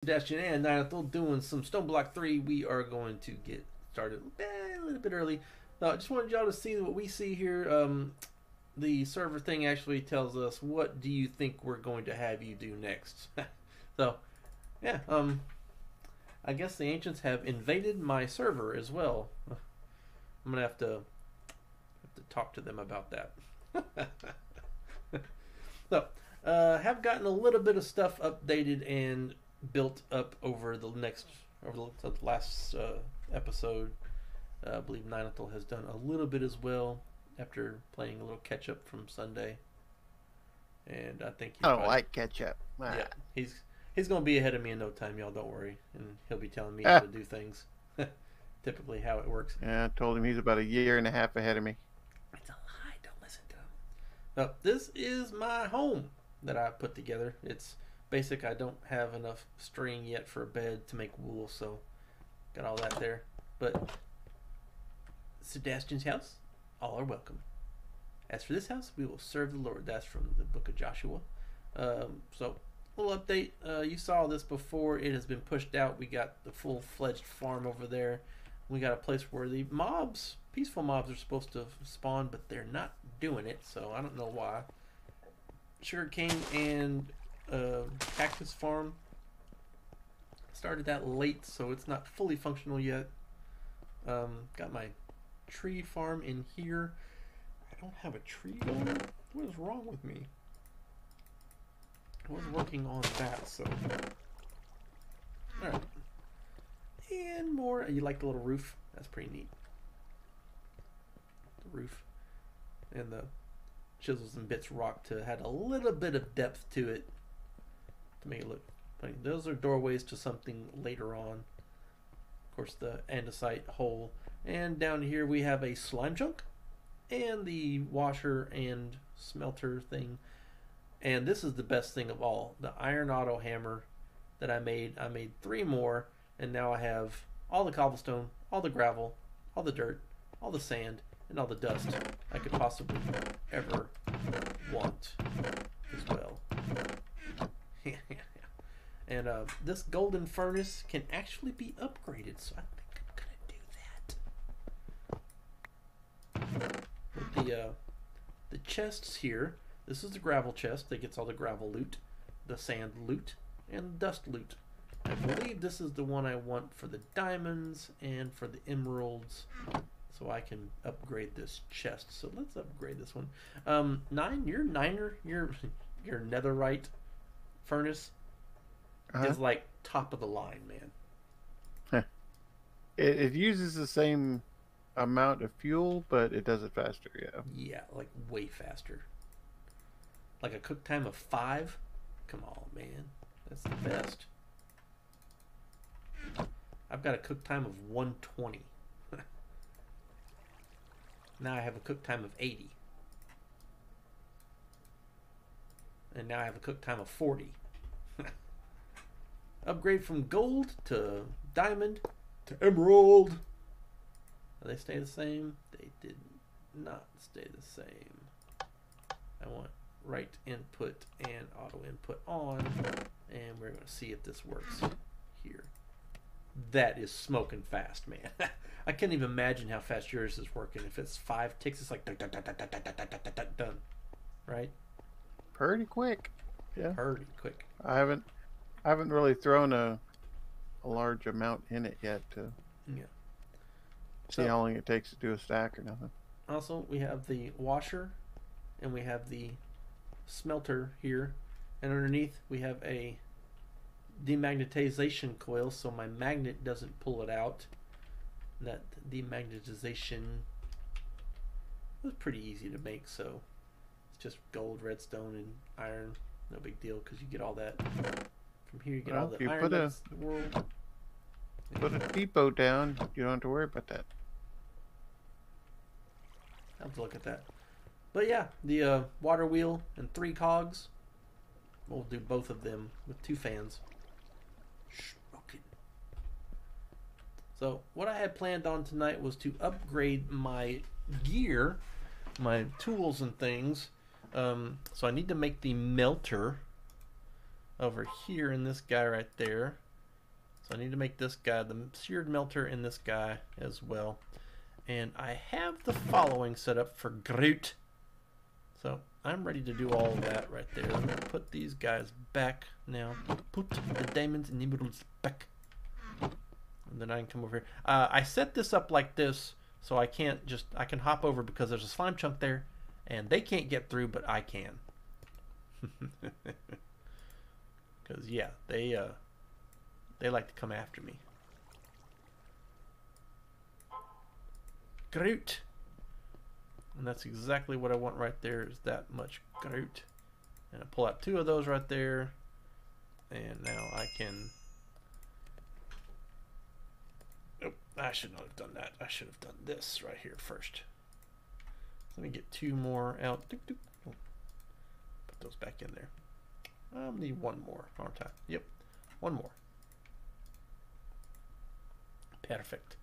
Pedestrian and Nine doing some Stoneblock 3. We are going to get started a little bit early. I just wanted y'all to see what we see here. The server thing actually tells us what do you think we're going to have you do next. So, yeah, I guess the ancients have invaded my server as well. I'm gonna have to talk to them about that. So, have gotten a little bit of stuff updated and built up over the last episode. I believe Ninathal has done a little bit as well after playing a little catch up from Sunday, and I think I don't like catch up. Yeah, he's gonna be ahead of me in no time, y'all. Don't worry, and he'll be telling me how to do things. Typically, how it works. Yeah, I told him he's about a year and a half ahead of me. It's a lie. Don't listen to him. This is my home that I put together. It's basic. I don't have enough string yet for a bed to make wool, so got all that there. But Sebastian's house, all are welcome. As for this house, we will serve the Lord. That's from the book of Joshua. So, little update. You saw this before. It has been pushed out. We got the full-fledged farm over there. We got a place where the mobs, peaceful mobs, are supposed to spawn, but they're not doing it, so I don't know why. Sugarcane and cactus farm started that late, so it's not fully functional yet. Got my tree farm in here. I don't have a tree going. What is wrong with me? I was working on that, so alright. And more. You like the little roof? That's pretty neat. The roof and the chisels and bits rock to had a little bit of depth to it to make it look funny. Those are doorways to something later on. Of course, the andesite hole. And down here we have a slime chunk and the washer and smelter thing. And this is the best thing of all. The iron auto hammer that I made. I made 3 more, and now I have all the cobblestone, all the gravel, all the dirt, all the sand, and all the dust I could possibly ever want as well. And this golden furnace can actually be upgraded, so I think I'm gonna do that. With the chests here, this is the gravel chest that gets all the gravel loot, the sand loot, and dust loot. I believe this is the one I want for the diamonds and for the emeralds, so I can upgrade this chest. So let's upgrade this one. Your netherite furnace is like top of the line, man. It uses the same amount of fuel, but it does it faster. Yeah, like way faster. Like a cook time of 5. Come on, man, that's the best. I've got a cook time of 120. Now I have a cook time of 80. And now I have a cook time of 40. Upgrade from gold to diamond to emerald. They stay the same? They did not stay the same. I want right input and auto input on, and we're going to see if this works here. That is smoking fast, man. I can't even imagine how fast yours is working. If it's 5 ticks, it's like dun, dun, dun, dun, dun, dun, dun, dun, dun, dun, right? Pretty quick. Yeah. Pretty quick. I haven't really thrown a large amount in it yet to see how long it takes to do a stack or nothing. Also, we have the washer and we have the smelter here, and underneath we have a demagnetization coil, so my magnet doesn't pull it out. That demagnetization was pretty easy to make, so it's just gold, redstone, and iron. No big deal, because you get all that from here. You get all the iron that's in the world. Put a depot down, you don't have to worry about that. I'll have to look at that. But yeah, the water wheel and 3 cogs. We'll do both of them with 2 fans. Smoking. So what I had planned on tonight was to upgrade my gear, my tools and things. So I need to make the melter over here in this guy right there. So I need to make this guy, the seared melter, in this guy as well. And I have the following set up for Groot. So I'm ready to do all of that right there. I'm going to put these guys back now. Put the diamonds and emeralds back. And then I can come over here. I set this up like this so I can hop over because there's a slime chunk there. And they can't get through, but I can. Because, yeah, they like to come after me. Groot. And that's exactly what I want right there, is that much Groot. And I pull out 2 of those right there. And now I can... Oh, I should not have done that. I should have done this right here first. Let me get 2 more out. Oh, put those back in there. I'll need 1 more, aren't I? Yep, 1 more. Perfect.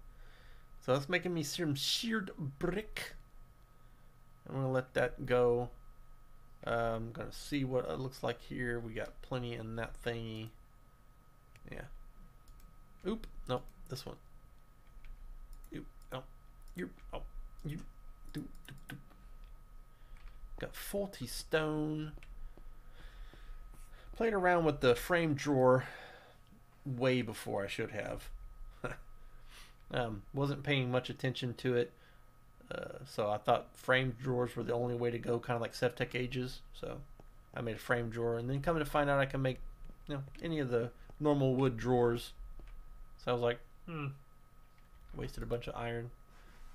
So that's making me some sheared brick. I'm going to let that go. I'm going to see what it looks like here. We got plenty in that thingy. Yeah. Oop. Nope. This one. Oop. Oh. You. Oh. You. Do. Got 40 stone. Played around with the frame drawer way before I should have. Wasn't paying much attention to it. So I thought frame drawers were the only way to go, kind of like Sevtech Ages. So I made a frame drawer, and then coming to find out I can make, any of the normal wood drawers. So I was like, wasted a bunch of iron.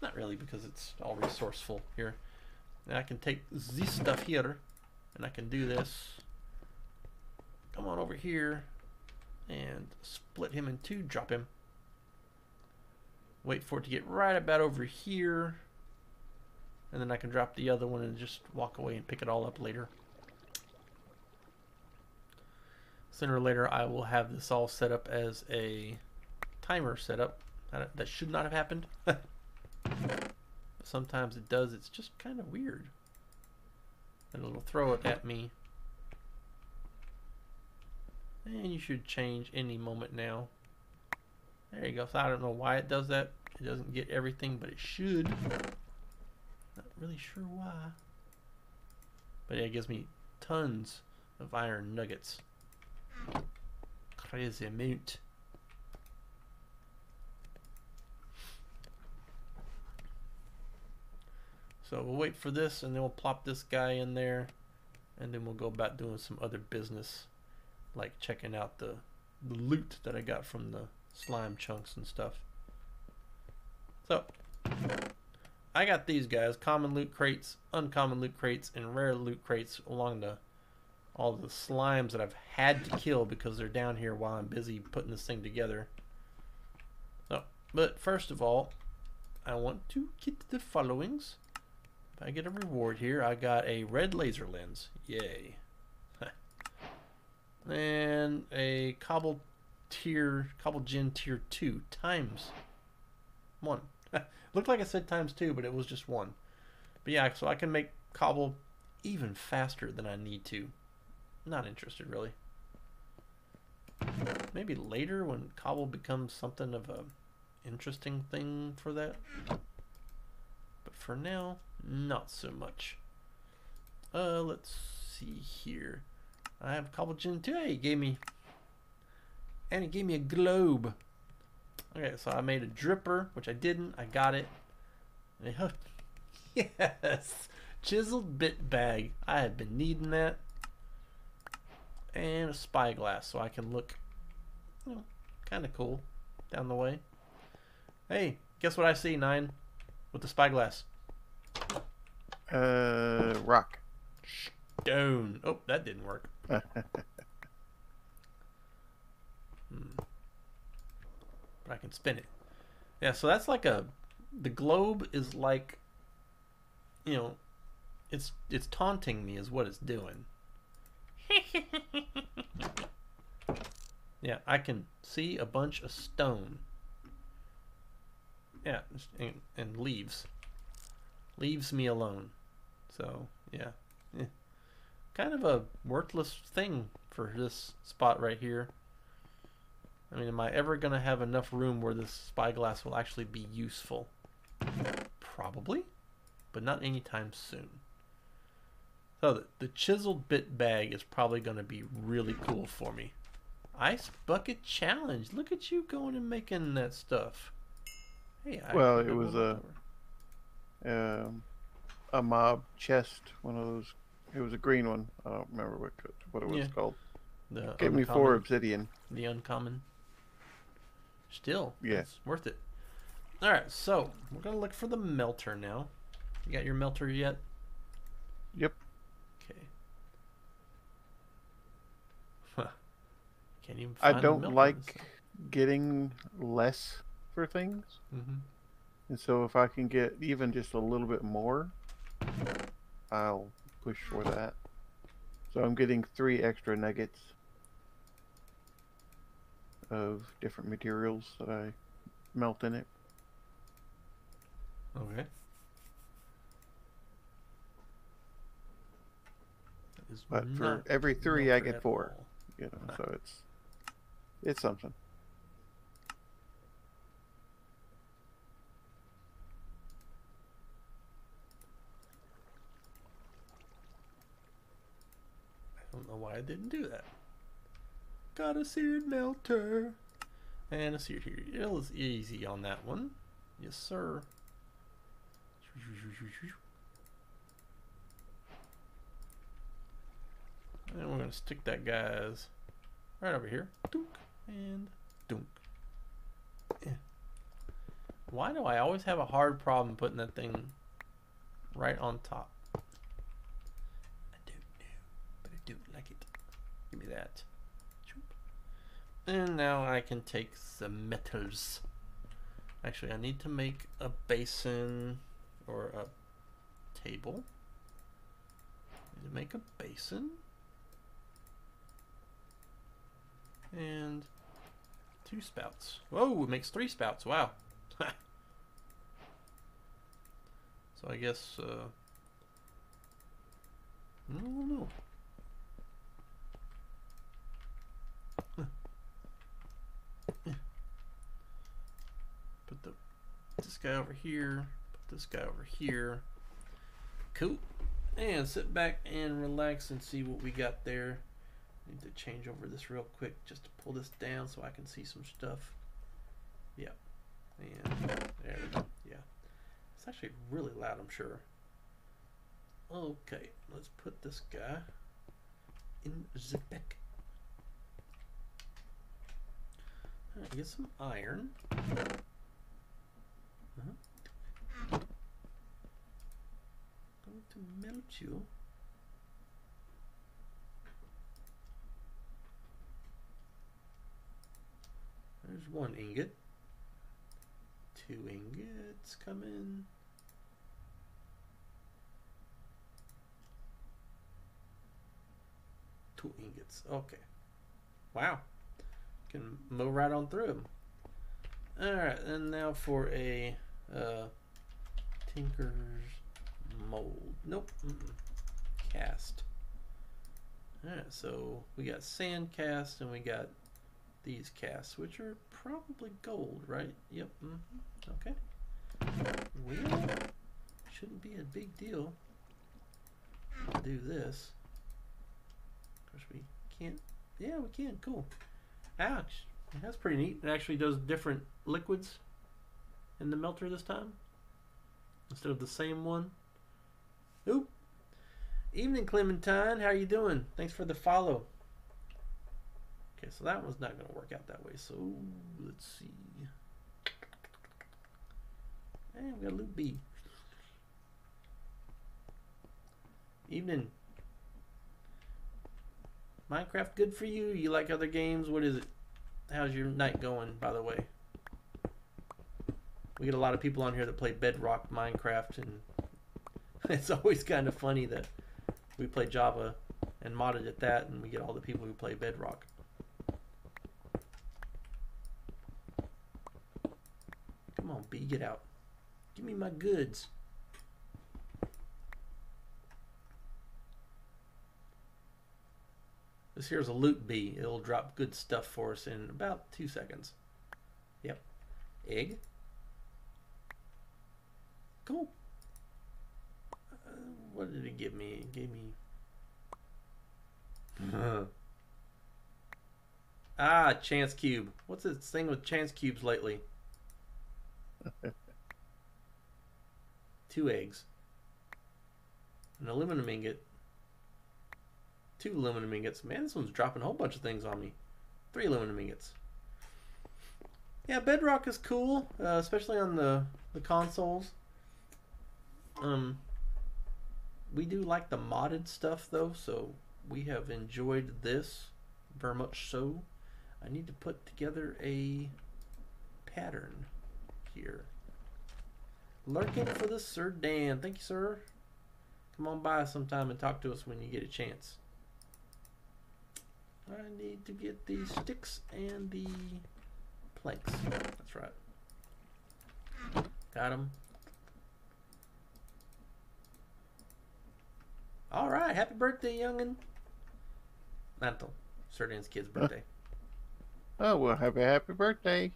Not really, because it's all resourceful here. And I can take this stuff here, and I can do this. Come on over here, and split him in 2, drop him. Wait for it to get right about over here. And then I can drop the other one and just walk away and pick it all up later. Sooner or later, I will have this all set up as a timer setup. That should not have happened. Sometimes it does. It's just kind of weird. And it'll throw it at me. And you should change any moment now. There you go. So I don't know why it does that. It doesn't get everything, but it should. Not really sure why. But yeah, it gives me tons of iron nuggets. Crazy amount. So we'll wait for this, and then we'll plop this guy in there, and then we'll go about doing some other business, like checking out the loot that I got from the slime chunks and stuff. So I got these guys: common loot crates, uncommon loot crates, and rare loot crates along all the slimes that I've had to kill because they're down here while I'm busy putting this thing together. So, but first of all, I want to get the followings. If I get a reward here, I got a red laser lens. Yay. And a cobble gen tier 2 times 1. Looked like I said times 2, but it was just 1. But yeah, so I can make cobble even faster than I need to. Not interested, really. Maybe later when cobble becomes something of a interesting thing for that. But for now, not so much. Let's see here. I have cobble gen 2. Hey, it gave me a globe. Okay, so I made a dripper, which I didn't. I got it. Yes, chiseled bit bag. I have been needing that. And a spyglass, so I can look, kind of cool down the way. Hey, guess what I see, 9, with the spyglass? Rock. Stone. Oh, that didn't work. But I can spin it. Yeah, so that's like the globe is like, it's taunting me is what it's doing. Yeah, I can see a bunch of stone. Yeah, and leaves me alone. So yeah, kind of a worthless thing for this spot right here. I mean, am I ever going to have enough room where this spyglass will actually be useful? Probably, but not anytime soon. So the chiseled bit bag is probably going to be really cool for me. Ice bucket challenge. Look at you going and making that stuff. Hey, well, it was a mob chest, one of those. It was a green one. I don't remember what it was called. Gave me 4 obsidian. The uncommon. Still, yeah, it's worth it. All right, so we're gonna look for the melter now. You got your melter yet? Yep. Okay. Huh. Can't even find I don't like getting less for things. And so if I can get even just a little bit more, I'll push for that. So I'm getting 3 extra nuggets of different materials that I melt in it. Okay. But for every 3 I get 4. You know, so it's something. I don't know why I didn't do that. Got a seared melter. And a seared here. It was easy on that one. Yes, sir. And we're going to stick that guy's right over here. Dunk and dunk. Yeah. Why do I always have a hard problem putting that thing right on top? I don't know, but I do like it. Give me that. And now I can take the metals. Actually, I need to make a basin or a table. I need to make a basin. And 2 spouts. Whoa, it makes 3 spouts. Wow. So I guess, I don't know. Put this guy over here. Put this guy over here. Cool. And sit back and relax and see what we got there. Need to change over this real quick just to pull this down so I can see some stuff. Yeah. And there we go. Yeah. It's actually really loud, I'm sure. Okay, let's put this guy in the back. Alright, get some iron. Going to melt you. There's 1 ingot. 2 ingots coming. Two ingots. Okay. Wow. Can mow right on through them. Alright, and now for a Tinker's mold. Nope. Cast. Alright, so we got sand cast and we got these casts, which are probably gold, right? Yep. Okay. Well, shouldn't be a big deal to do this. Of course, we can't. Yeah, we can. Cool. Ouch. That's pretty neat. It actually does different liquids in the melter this time instead of the same one. Oop. Evening, Clementine. How are you doing? Thanks for the follow. Okay, so that one's not going to work out that way. So let's see. And we got a loot B. Evening. Minecraft good for you? You like other games? What is it? How's your night going, by the way? We get a lot of people on here that play Bedrock Minecraft, and it's always kind of funny that we play Java and modded at that, and we get all the people who play Bedrock. Come on, B, get out. Give me my goods. This here's a loot bee. It'll drop good stuff for us in about 2 seconds. Yep. Egg. Cool. What did it give me? It gave me... chance cube. What's this thing with chance cubes lately? 2 eggs. An aluminum ingot. 2 aluminum ingots. Man, this one's dropping a whole bunch of things on me. 3 aluminum ingots. Yeah, Bedrock is cool, especially on the consoles. We do like the modded stuff though, so we have enjoyed this very much so. I need to put together a pattern here. Lurking for the Sir Dan. Thank you, sir. Come on by sometime and talk to us when you get a chance. I need to get the sticks and the planks. That's right. Got them. All right. Happy birthday, youngin'. Not Sir Dan's kid's birthday. Oh, well, happy birthday.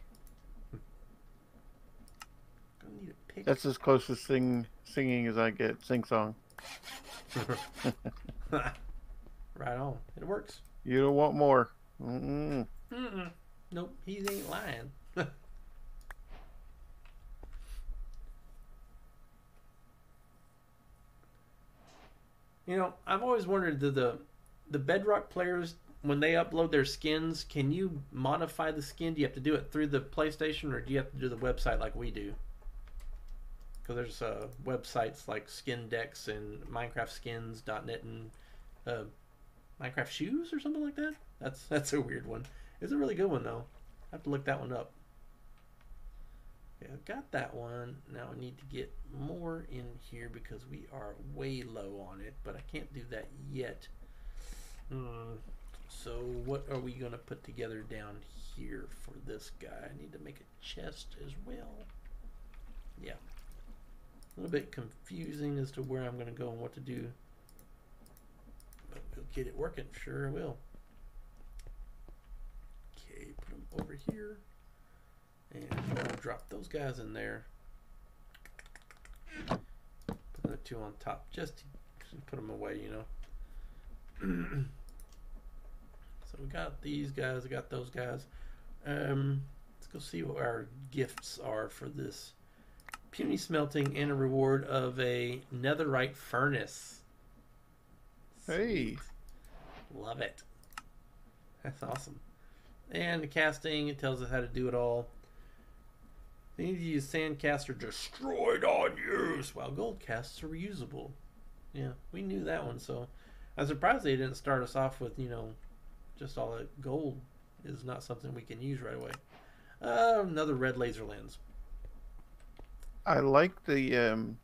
Need a pick. That's as close to singing as I get. Sing song. Right on. It works. You don't want more. Nope, he ain't lying. You know, I've always wondered, do the Bedrock players, when they upload their skins, can you modify the skin? Do you have to do it through the PlayStation, or do you have to do the website like we do? Because there's websites like Skindex and MinecraftSkins.net and Minecraft Shoes or something like that. That's a weird one. It's a really good one though. I have to look that one up. Yeah, I've got that one. Now I need to get more in here because we are way low on it, but I can't do that yet. So what are we going to put together down here for this guy? I need to make a chest as well. Yeah. A little bit confusing as to where I'm going to go and what to do. But we'll get it working. Sure will. Okay, put them over here. And I'll drop those guys in there. Put the 2 on top just to put them away, you know. So we got these guys, I got those guys. Let's go see what our gifts are for this. Puny smelting and a reward of a netherite furnace. Hey. Love it. That's awesome. And the casting, it tells us how to do it all. They need to use sandcaster destroyed on use, while gold casts are reusable. Yeah, we knew that one, so I'm surprised they didn't start us off with, you know, just all that gold is not something we can use right away. Another red laser lens. I like the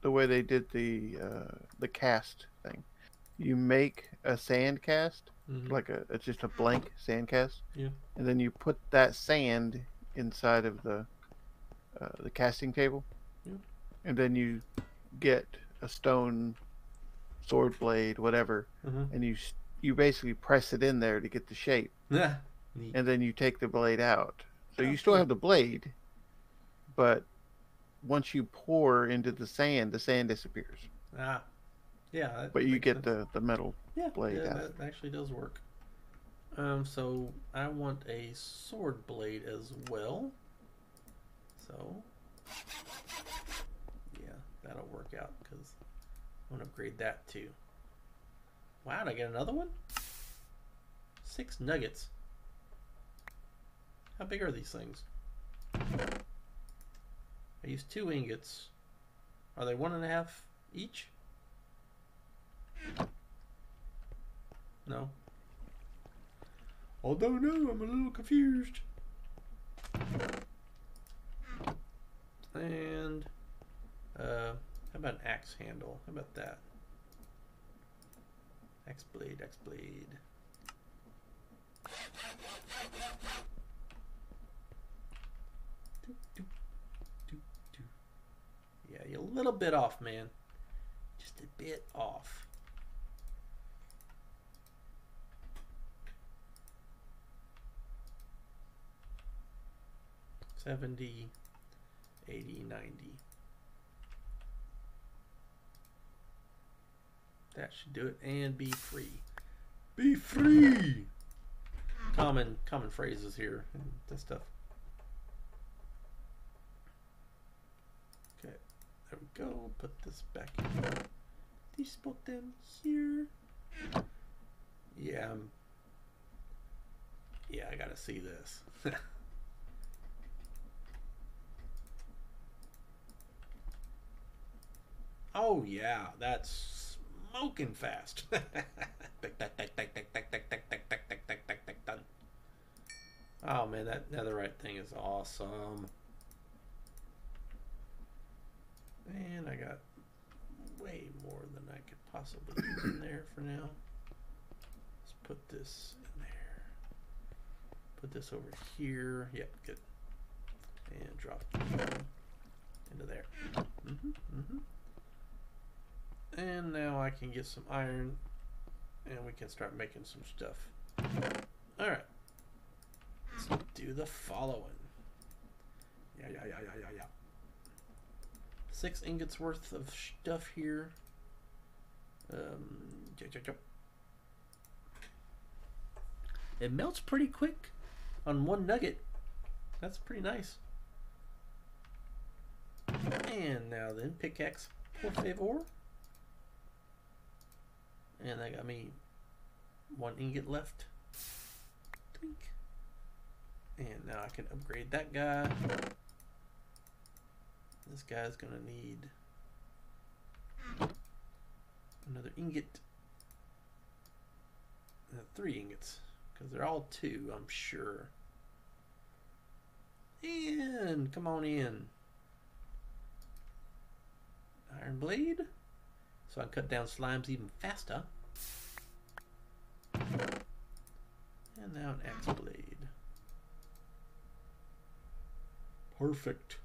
way they did the cast thing. You make a sand cast, like it's just a blank sand cast, yeah, and then you put that sand inside of the casting table, yeah, and then you get a stone sword blade, whatever, and you basically press it in there to get the shape. Yeah, neat. And then you take the blade out. So you still have the blade, but once you pour into the sand disappears. Ah, yeah. But you get the metal blade yeah, out. that actually does work. So I want a sword blade as well. So yeah, that'll work out because I want to upgrade that too. Wow, did I get another one? 6 nuggets. How big are these things? I used 2 ingots. Are they 1.5 each? No. I don't know, I'm a little confused. And how about an axe handle? How about that? Axe blade, axe blade. Yeah, you're a little bit off, man. Just a bit off. 70, 80, 90. That should do it. And be free. Be free! Common phrases here and that stuff. Okay, there we go. Put this back in. These put them here. Yeah, I gotta see this. Oh yeah, that's smoking fast. Oh man, that netherite thing is awesome. And I got way more than I could possibly use in there for now. Let's put this in there. Put this over here. Yep, good. And drop it into there. And now I can get some iron and we can start making some stuff. Alright. Let's do the following. Yeah. 6 ingots worth of stuff here. It melts pretty quick on 1 nugget. That's pretty nice. And now then, pickaxe, por favor. And that got me 1 ingot left. Think. And now I can upgrade that guy. This guy's gonna need another ingot. 3 ingots. Because they're all 2, I'm sure. And come on in. Iron blade. So I can cut down slimes even faster. And now an axe blade. Perfect.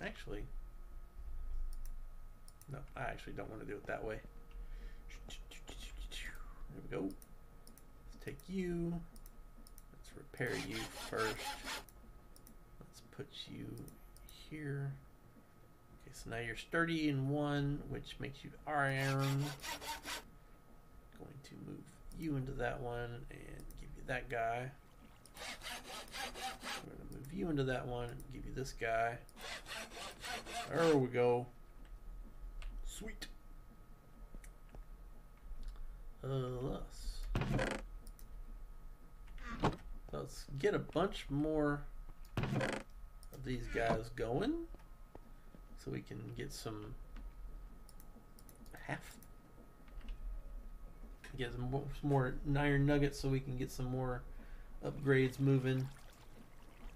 Actually, no, I actually don't want to do it that way. There we go. Let's take you. Let's repair you first. Let's put you here. Okay, so now you're sturdy in 1, which makes you iron. Going to move you into that one and give you that guy. We're going to move you into that one and give you this guy. There we go. Sweet. Let's get a bunch more of these guys going so we can get some get some more iron nuggets so we can get some more upgrades moving,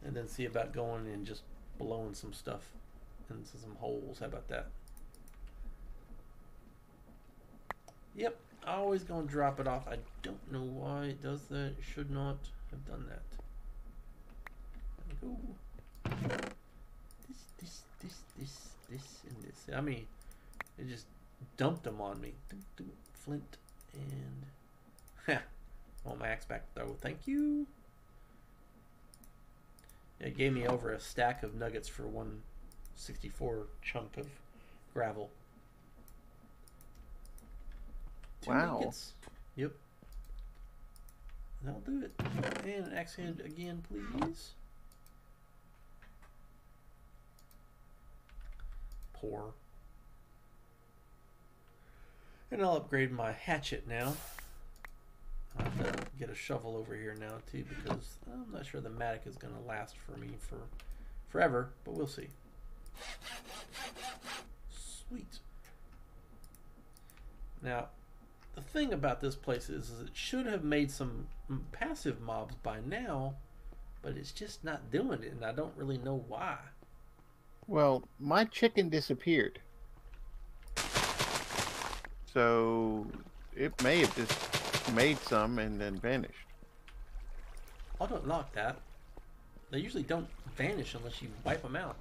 and then see about going and just blowing some stuff into some holes. How about that? Yep, always gonna drop it off. I don't know why it does that. It should not have done that. There we go. This, and this. I mean, it just dumped them on me. Flint and want my axe back though. Thank you. It gave me over a stack of nuggets for 164 chunk of gravel. 2 wow. nuggets. Yep. That'll do it. And an axe hand again, please. Poor. And I'll upgrade my hatchet now. I'll have to get a shovel over here now too, because I'm not sure the mattock is going to last for me for forever, but we'll see. Sweet. Now, the thing about this place is it should have made some passive mobs by now, but it's just not doing it, and I don't really know why. Well, my chicken disappeared. So it may have just made some and then vanished. I don't like that. They usually don't vanish unless you wipe them out.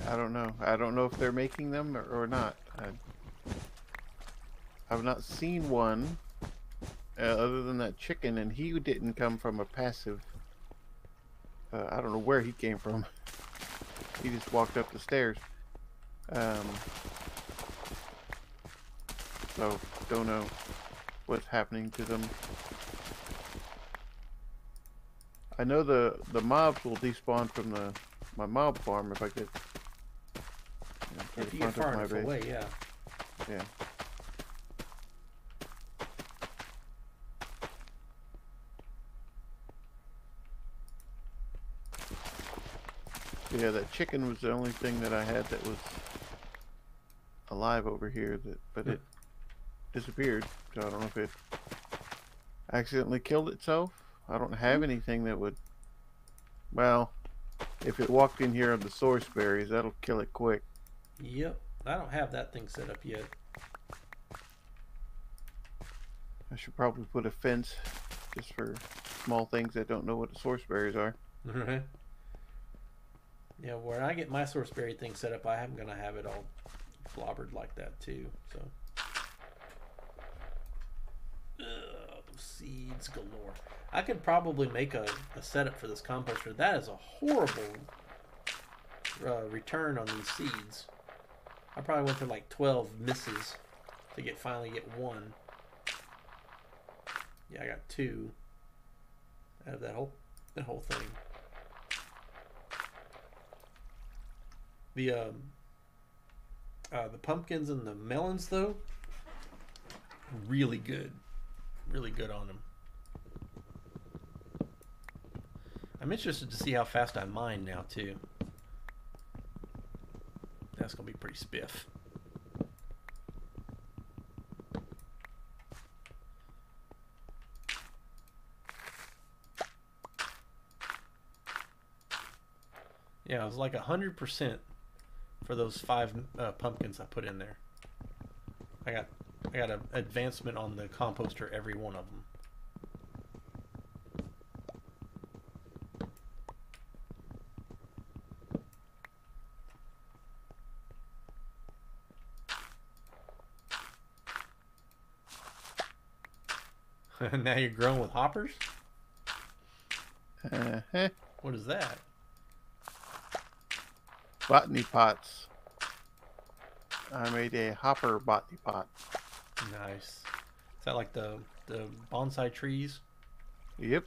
I don't know. I don't know if they're making them or not. I've not seen one other than that chicken, and he didn't come from a passive. I don't know where he came from. He just walked up the stairs. So don't know what's happening to them. I know the mobs will despawn from my mob farm if I get if you get far enough away, yeah. Yeah. Yeah, that chicken was the only thing that I had that was alive over here, but it disappeared. So I don't know if it accidentally killed itself. I don't have anything that would... Well, if it walked in here on the source berries, that'll kill it quick. Yep. I don't have that thing set up yet. I should probably put a fence just for small things that don't know what the source berries are. Right. Yeah, where I get my source berry thing set up, I am going to have it all flobbered like that too. So, seeds galore. I could probably make a setup for this composter. That is a horrible return on these seeds. I probably went through like 12 misses to finally get one. Yeah, I got 2 out of that whole thing. The pumpkins and the melons, though, really good on them. I'm interested to see how fast I mine now too. That's gonna be pretty spiff. Yeah, it was like 100% for those 5 pumpkins I put in there. I got an advancement on the composter every one of them. Now you're growing with hoppers? What is that? Botany pots. I made a hopper botany pot. Nice. Is that like the bonsai trees? Yep.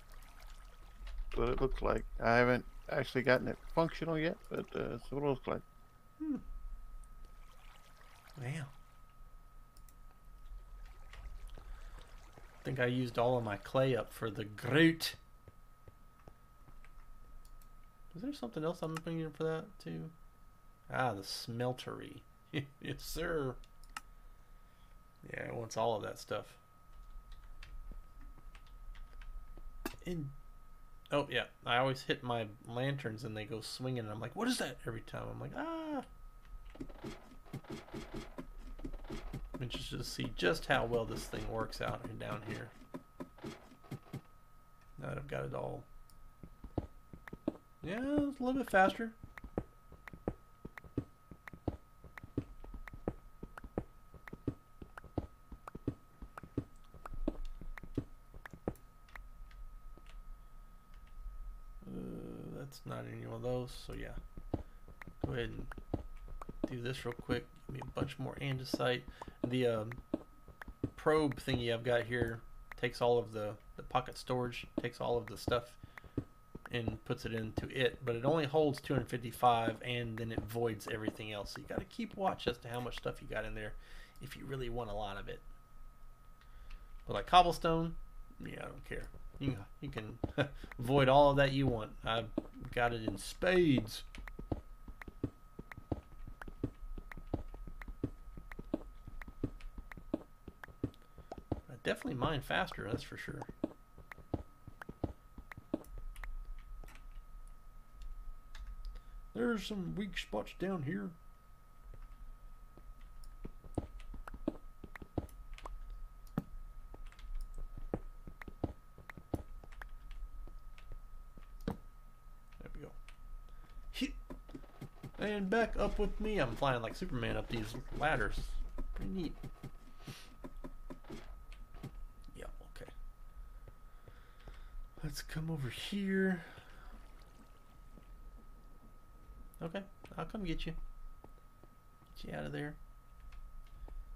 That's what it looks like. I haven't actually gotten it functional yet, but that's what it looks like. Wow. I think I used all of my clay up for the grout. Is there something else I'm putting in for that too? Ah, the smeltery. Yes, sir. Yeah, it wants all of that stuff. And oh yeah, I always hit my lanterns and they go swinging. And I'm like, what is that? Every time I'm like, ah. I'm interested to see just how well this thing works out down here. Now that I've got it all. Yeah, it's a little bit faster. That's not any one of those, so yeah. Go ahead and do this real quick. Give me a bunch more andesite. The probe thingy I've got here takes all of the pocket storage, takes all of the stuff and puts it into it, but it only holds 255 and then it voids everything else. So you got to keep watch as to how much stuff you got in there if you really want a lot of it. But like cobblestone, yeah, I don't care. You can void all of that you want. I've got it in spades. I definitely mine faster, that's for sure. There's some weak spots down here. There we go. And back up with me. I'm flying like Superman up these ladders. Pretty neat. Let's come over here. Okay, I'll come get you. Get you out of there.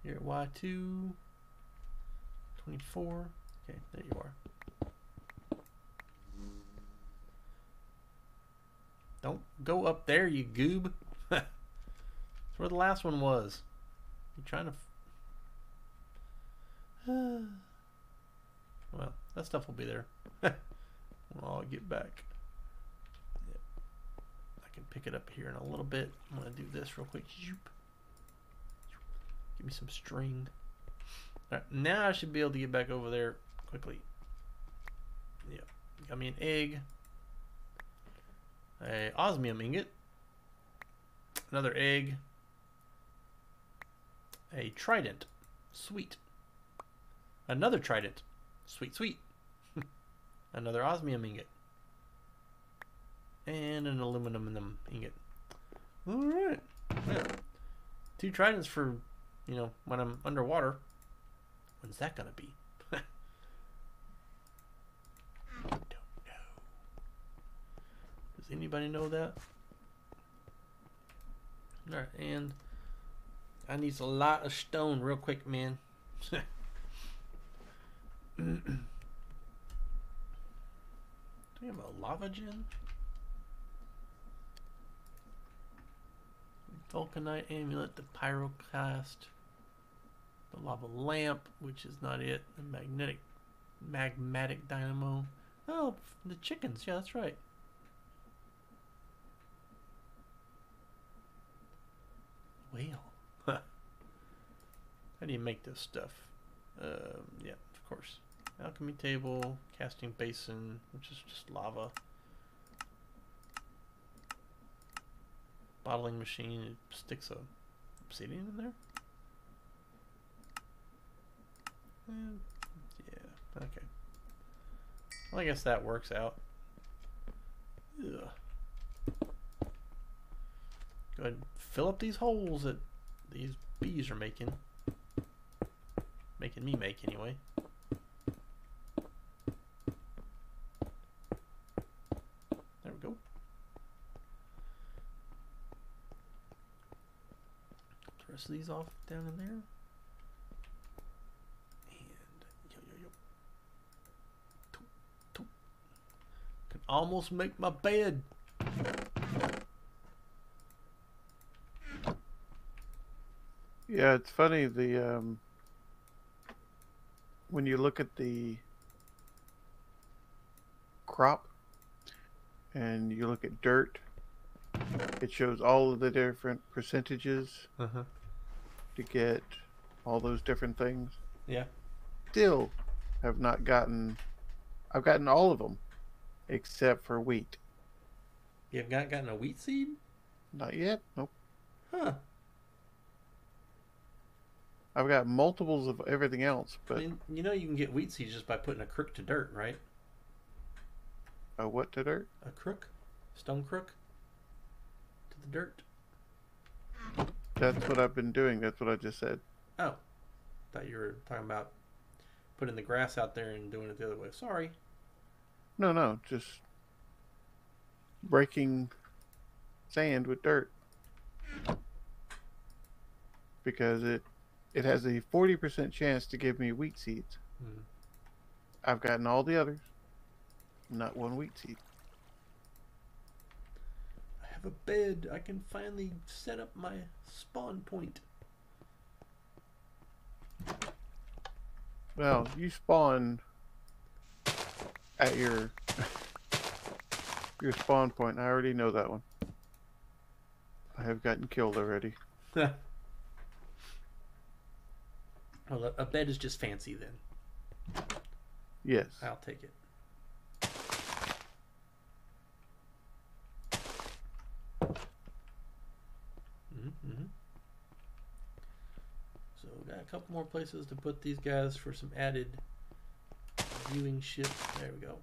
You're at Y2. 24. Okay, there you are. Don't go up there, you goob. That's where the last one was. You trying to... Well, that stuff will be there. When I'll get back. Yep. I can pick it up here in a little bit. I'm going to do this real quick. Give me some string. All right, now I should be able to get back over there quickly. Yep. Got me an egg. A osmium ingot. Another egg. A trident. Sweet. Another trident. Sweet, sweet. Another osmium ingot. And an aluminum ingot. Alright. Yeah. 2 tridents for, you know, when I'm underwater. When's that gonna be? I don't know. Does anybody know that? Alright, and I need a lot of stone real quick, man. Do we have a lava gen? Vulcanite amulet, the pyroclast, the lava lamp, which is not it, the magmatic dynamo. Oh, the chickens, yeah, that's right. Whale. How do you make this stuff? Yeah, of course. Alchemy table, casting basin, which is just lava. Bottling machine, it sticks a obsidian in there? Yeah, okay. Well, I guess that works out. Ugh. Go ahead and fill up these holes that these bees are making. Making me make, anyway. There we go. The rest of these off down in there. And yo. Can almost make my bed. Yeah, it's funny, the when you look at the crop and you look at dirt, it shows all of the different percentages to get all those different things. Yeah. Still have not gotten... I've gotten all of them except for wheat. You have not gotten a wheat seed? Not yet. Nope. Huh. I've got multiples of everything else, but... I mean, you know you can get wheat seeds just by putting a crook to dirt, right? A what to dirt? A crook? Stone crook? To the dirt? That's what I've been doing. That's what I just said. Oh. Thought you were talking about putting the grass out there and doing it the other way. Sorry. No. Just breaking sand with dirt. Because it has a 40% chance to give me wheat seeds. I've gotten all the others. Not one wheat seed. I have a bed. I can finally set up my spawn point. Well, you spawn at your spawn point. I already know that one. I have gotten killed already. Well, a bed is just fancy then. Yes. I'll take it. So got a couple more places to put these guys for some added viewing shit. There we go.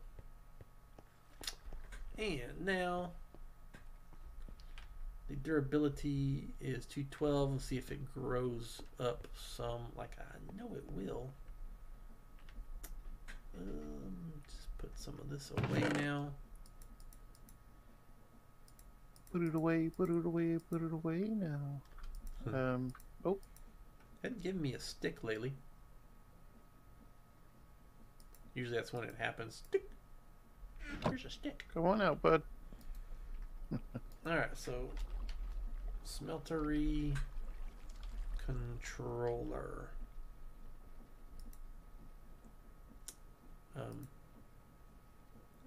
And now the durability is 212. Let's see if it grows up some. Like I know it will. Just Put some of this away now. Put it away, put it away, put it away now. Oh. Hadn't given me a stick lately. Usually that's when it happens. Stick. Here's a stick. Come on out, bud. Alright, so smeltery controller.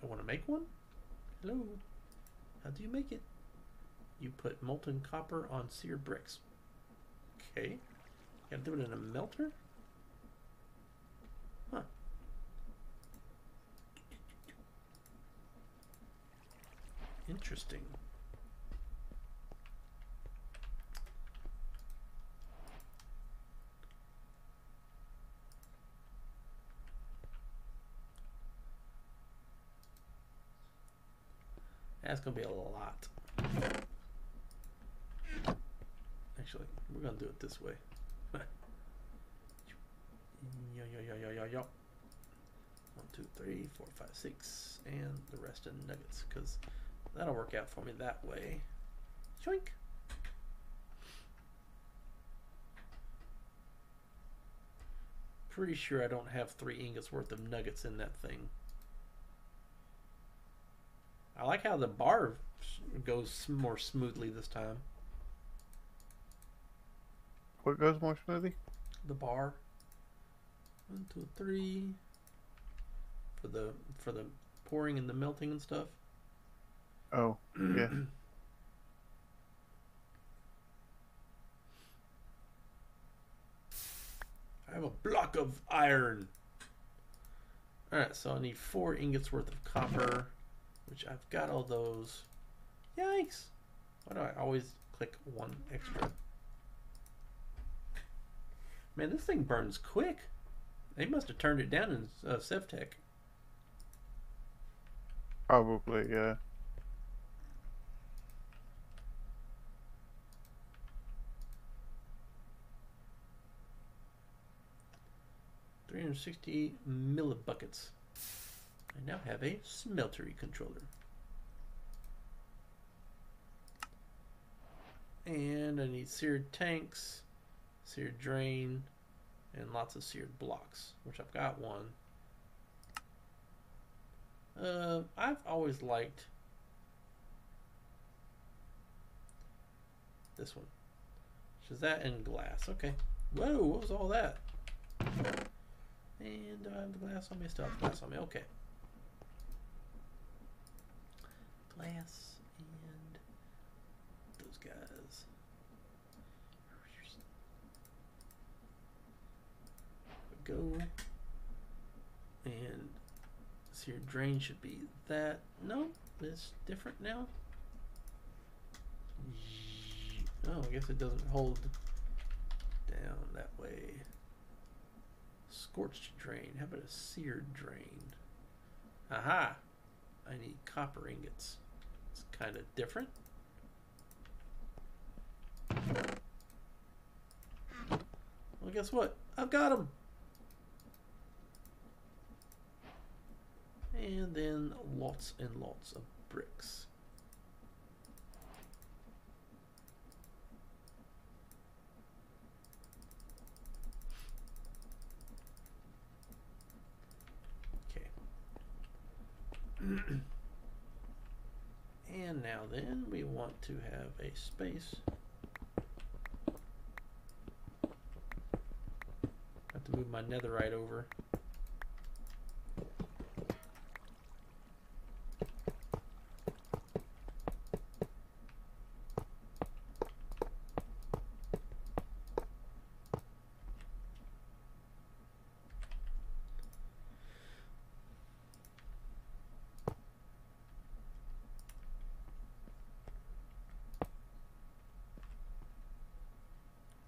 I want to make one? Hello? How do you make it? You put molten copper on seared bricks. Okay. Gotta do it in a melter? Huh. Interesting. That's gonna be a lot. Actually, we're gonna do it this way. Yo. 1, 2, 3, 4, 5, 6, and the rest in nuggets, because that'll work out for me that way. Shoink. Pretty sure I don't have 3 ingots worth of nuggets in that thing. I like how the bar goes more smoothly this time. What goes more smoothly? The bar. 1, 2, 3. For the pouring and the melting and stuff. Oh, yeah. I have a block of iron. Alright, so I need 4 ingots worth of copper, which I've got all those. Yikes! Why do I always click 1 extra? Man, this thing burns quick. They must have turned it down in Sevtech. Probably, yeah. $360 millibuckets. I now have a smeltery controller. And I need seared tanks, seared drain, and lots of seared blocks, which I've got one. I've always liked this one. Shazat and glass. Okay. Whoa, what was all that? And do I have the glass on me? Still have glass on me. Okay. Glass and those guys. There we go. And seared drain should be that. No, it's different now. Oh, I guess it doesn't hold down that way. Scorched drain. How about a seared drain? Aha! I need copper ingots. It's kind of different. Well, guess what? I've got them! And then lots and lots of bricks. And now then we want to have a space. Have to move my netherite over.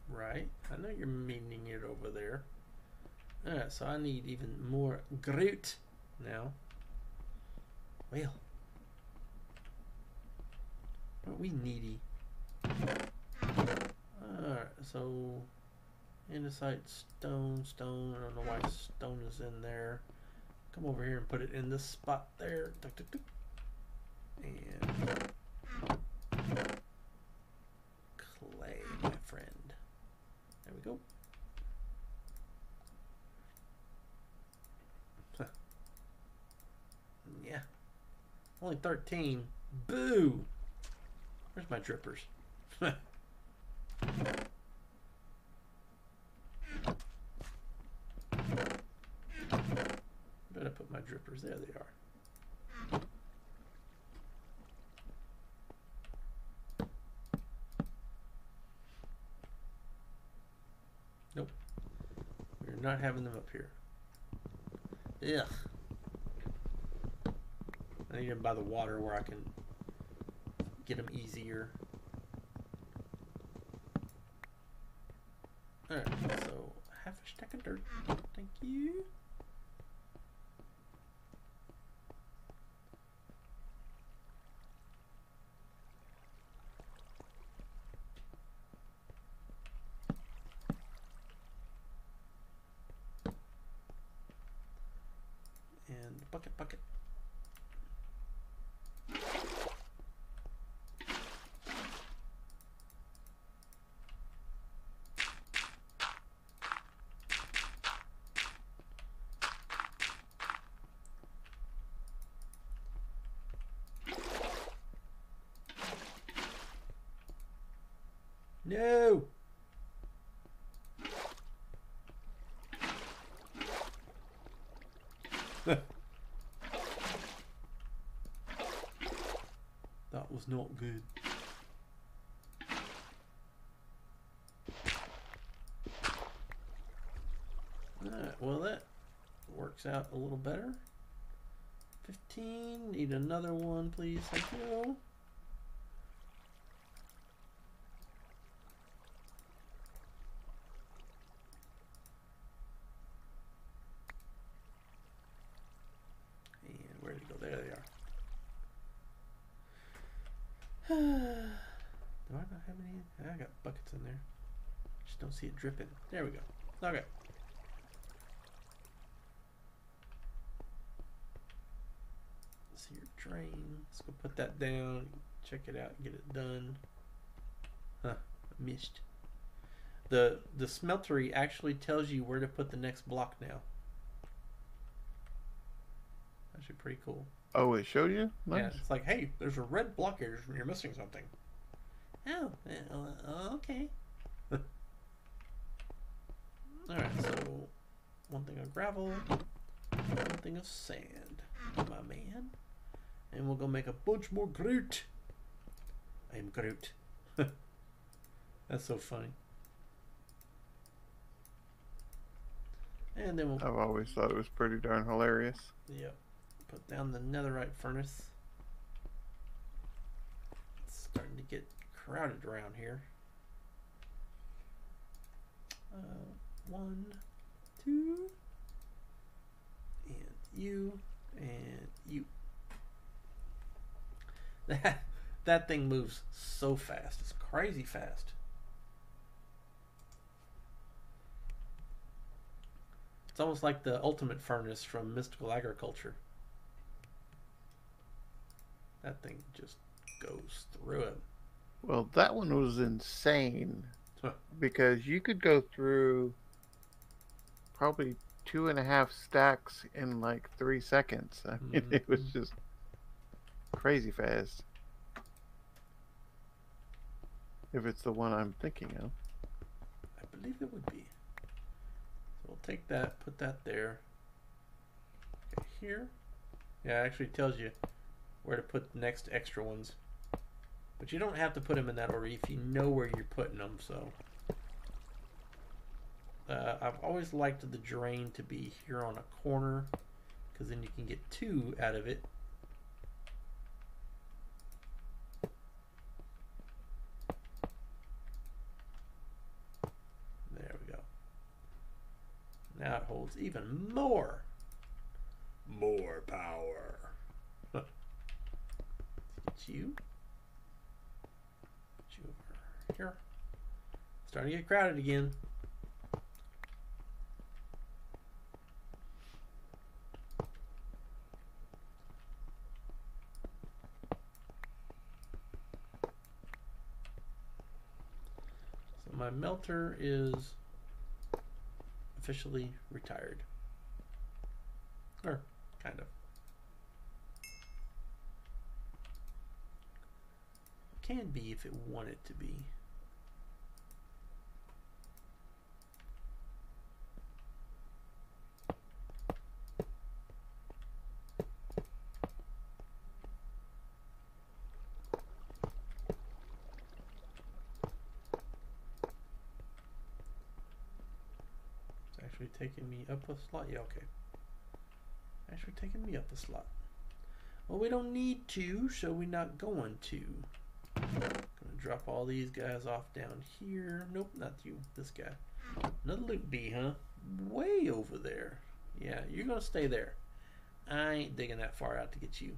Right, I know you're meaning it over there. Alright, so I need even more grout now. Well, aren't we needy? Alright, so andesite, stone. I don't know why stone is in there. come over here and put it in this spot there. Tuk, tuk, tuk. And clay, my friend. There we go. Yeah. Only 13. Boo! Where's my drippers? Better put my drippers. There they are. Nope. We're not having them up here. Ugh. I need them by the water where I can get them easier. Alright, so half a stack of dirt. Thank you. And bucket. No! That was not good. Alright, well that works out a little better. 15, need another one please, thank you. Where did it go? There they are. Do I not have any? I got buckets in there. Just don't see it dripping. There we go. Okay. See your drain. Let's go put that down. Check it out. Get it done. Huh. I missed. The smeltery actually tells you where to put the next block now. Actually pretty cool. Oh, it showed you? Nice. Yeah, it's like, hey, there's a red block here. You're missing something. Oh, okay. Alright, so one thing of gravel, one thing of sand, my man. And we'll go make a bunch more Groot. I'm Groot. That's so funny. And then we'll... I've always thought it was pretty darn hilarious. Yep. Put down the netherite furnace. It's starting to get crowded around here. 1, 2, and you, and you. That thing moves so fast. It's crazy fast. It's almost like the ultimate furnace from Mystical Agriculture. That thing just goes through it. Well, that one was insane. Huh. Because you could go through probably 2.5 stacks in like 3 seconds. I mean, it was just crazy fast. If it's the one I'm thinking of. I believe it would be. So we'll take that, put that there. Okay, here. Yeah, it actually tells you where to put the next extra ones. But you don't have to put them in that order if you know where you're putting them, so. I've always liked the drain to be here on a corner, because then you can get 2 out of it. There we go. Now it holds even more. More power. Let's get you. Put you over here. Starting to get crowded again. my melter is officially retired. Or, kind of. Can be if it wanted to be. It's actually taking me up a slot. Yeah, okay. Actually taking me up a slot. Well, we don't need to, so we're not going to. Gonna drop all these guys off down here. Nope, not you. This guy. Another loot bee, huh? Way over there. Yeah, you're gonna stay there. I ain't digging that far out to get you.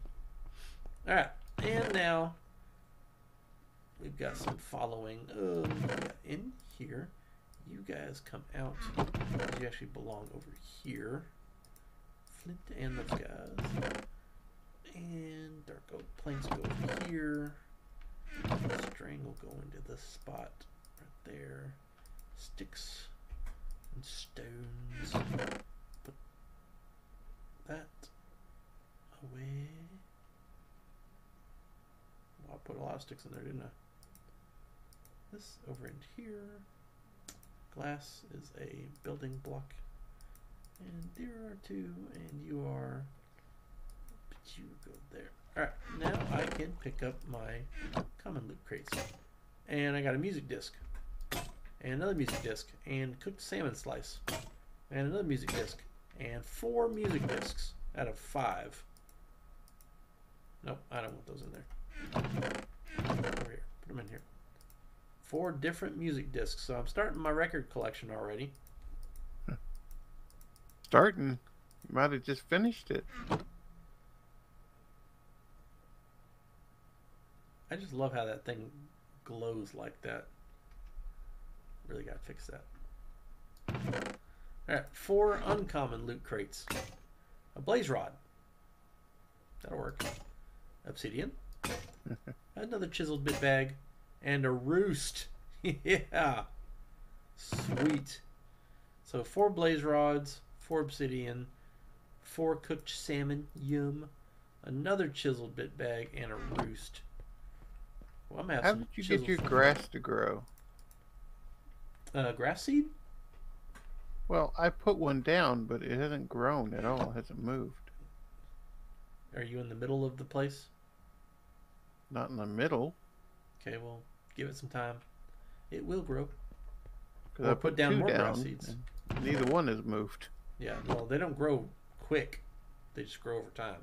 Alright, and now we've got some following. In here, you guys come out. You actually belong over here. Flint and those guys. And dark oak planks go over here. String will go into this spot right there. Sticks and stones. Put that away. Well, I put a lot of sticks in there, didn't I? This over in here. Glass is a building block. And there are two, and you are. But you go there. Alright, now I can pick up my common loot crates. And I got a music disc. And another music disc. And cooked salmon slice. And another music disc. And 4 music discs out of 5. Nope, I don't want those in there. Over here. Put them in here. 4 different music discs. So I'm starting my record collection already. Starting? You might have just finished it. I just love how that thing glows like that. Really gotta fix that. Alright, 4 uncommon loot crates. A blaze rod. That'll work. Obsidian. Another chiseled bit bag. And a roost. Yeah. Sweet. So 4 blaze rods, 4 obsidian, 4 cooked salmon, yum. Another chiseled bit bag, and a roost. Well, I'm How did you get your grass to grow? Grass seed? Well, I put one down, but it hasn't grown at all. It hasn't moved. Are you in the middle of the place? Not in the middle. Okay, well, give it some time. It will grow. Because I put down more grass seeds. Neither one has moved. Yeah, well, they don't grow quick. They just grow over time.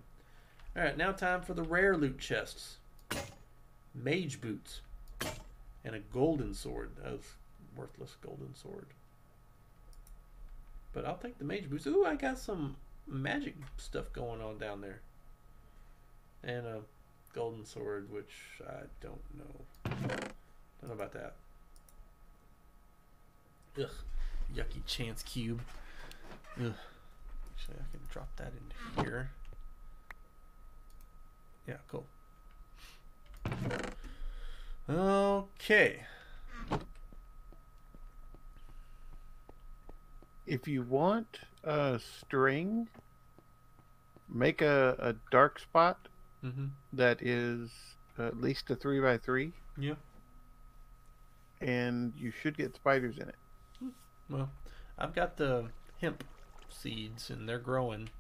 Alright, now time for the rare loot chests. Mage boots. And a golden sword. That was worthless golden sword. But I'll take the mage boots. Ooh, I got some magic stuff going on down there. And a golden sword, which I don't know. Don't know about that. Ugh. Yucky chance cube. Ugh. Actually, I can drop that into here. Yeah, cool. Okay. If you want a string, make a dark spot that is at least a 3x3. Yeah. And you should get spiders in it. Well, I've got the hemp seeds, and they're growing.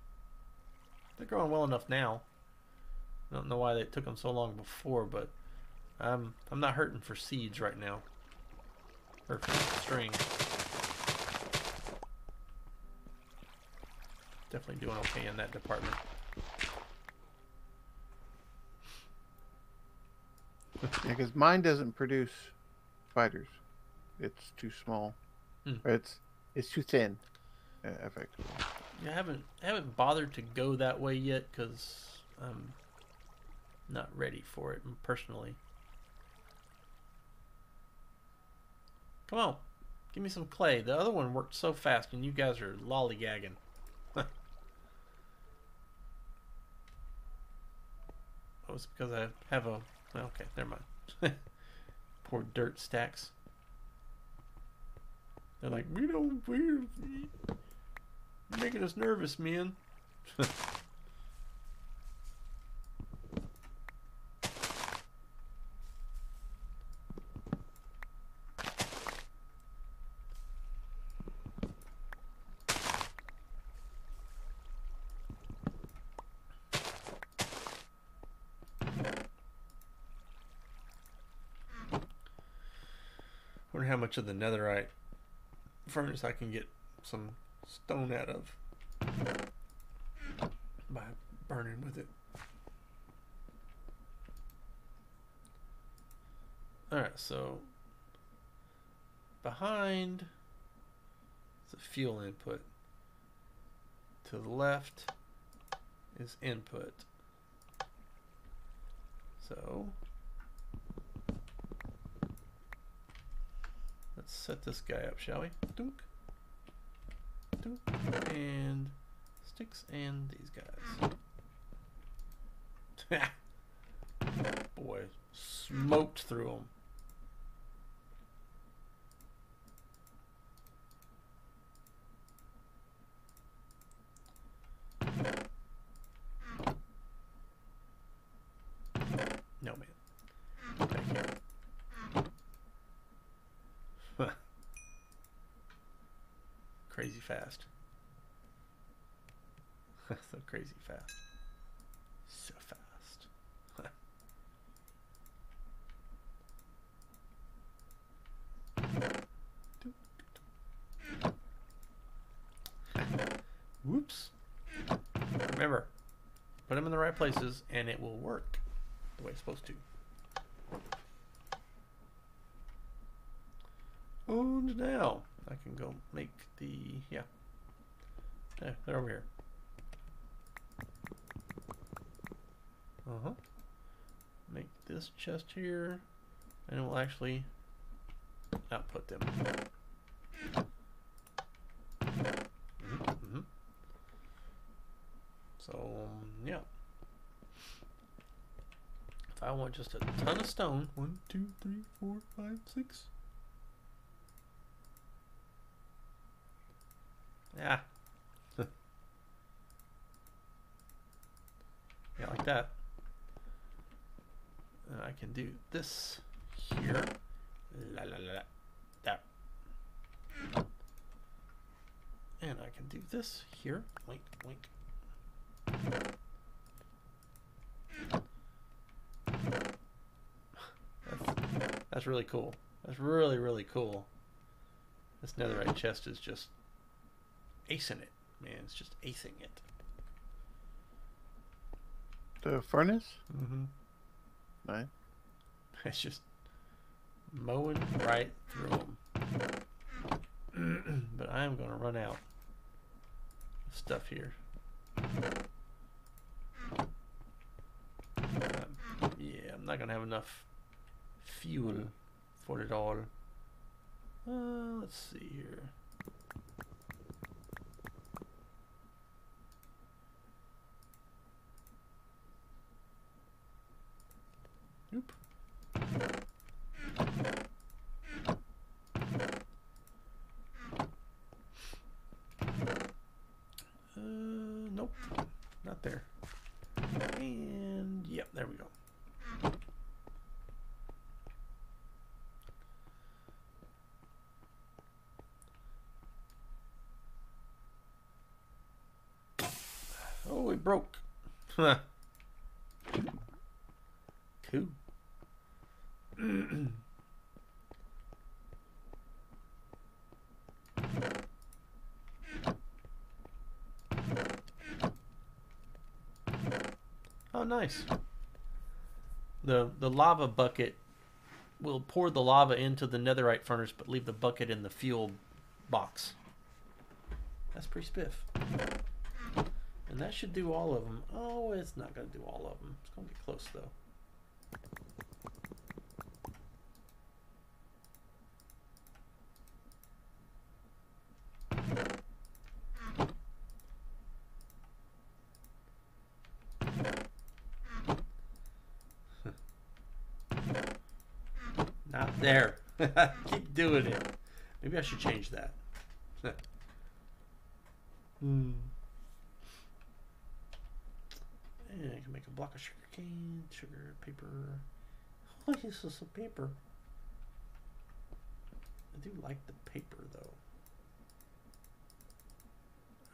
They're growing well enough now. I don't know why they took them so long before, but I'm not hurting for seeds right now. Or for string. Definitely doing okay in that department. Yeah, because mine doesn't produce spiders. It's too small. Or it's too thin, effectively. Yeah, I haven't bothered to go that way yet because I'm not ready for it personally. Come on, give me some clay. The other one worked so fast, and you guys are lollygagging. Oh, it's because I have a... Okay, never mind. Poor dirt stacks. They're like, we're making us nervous, man. Wonder how much of the netherite furnace I can get some stone out of by burning with it. Alright, so behind the fuel input, to the left is input. So let's set this guy up, shall we? Dunk. Dunk. And sticks and these guys. Boy, smoked through them. No, man. Back here. Crazy fast. So crazy fast. So fast. Whoops. Remember, put them in the right places and it will work the way it's supposed to. And now I can go make the, yeah, they're over here. Make this chest here, and it will actually output them. So, yeah. If I want just a ton of stone, 1, 2, 3, 4, 5, 6. Yeah. Yeah, like that. And I can do this here. La la la. That. And I can do this here. Wink, wink. That's really cool. That's really, really cool. This netherite chest is just acing it, man. It's just acing it. The furnace? Mm-hmm. Nice. It's just mowing right through them. But I am going to run out of stuff here. Yeah, I'm not going to have enough fuel for it all. Let's see here. Nope. Nope. Not there. And yep, there we go. Oh, it broke. Cool. Oh, nice. The lava bucket will pour the lava into the netherite furnace, but leave the bucket in the fuel box. That's pretty spiff. And that should do all of them. Oh, it's not going to do all of them. It's going to be close, though. Not there. Keep doing it. Maybe I should change that. And I can make a block of sugar cane, sugar, paper. Oh, this is some paper. I do like the paper though.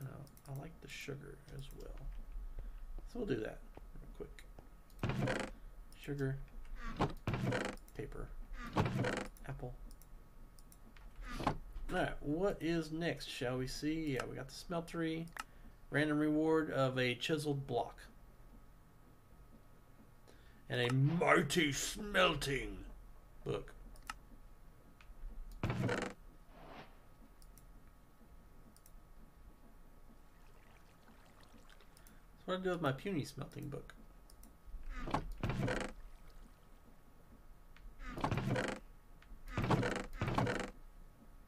I like the sugar as well. So we'll do that real quick. Sugar, paper, apple. Alright, what is next, shall we see? Yeah, we got the smeltery. Random reward of a chiseled block. And a mighty smelting book. So what do I do with my puny smelting book?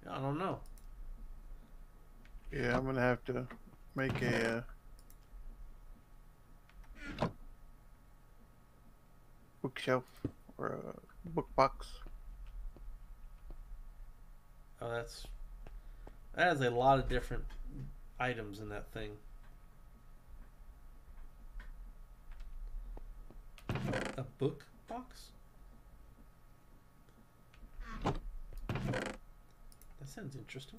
I don't know. Yeah, I'm gonna have to make a bookshelf or a book box. Oh, that has a lot of different items in that thing. A book box? That sounds interesting.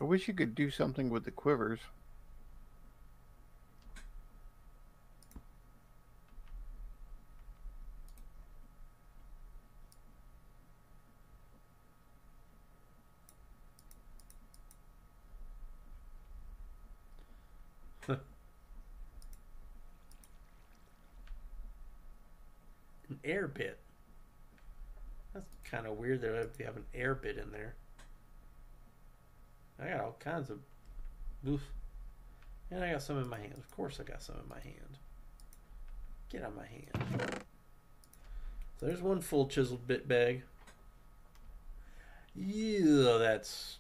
I wish you could do something with the quivers. An air bit. That's kind of weird that we have an air bit in there. I got all kinds of oof. And I got some in my hand. Of course I got some in my hand. Get out of my hand. So there's one full chiseled bit bag. Yeah, that's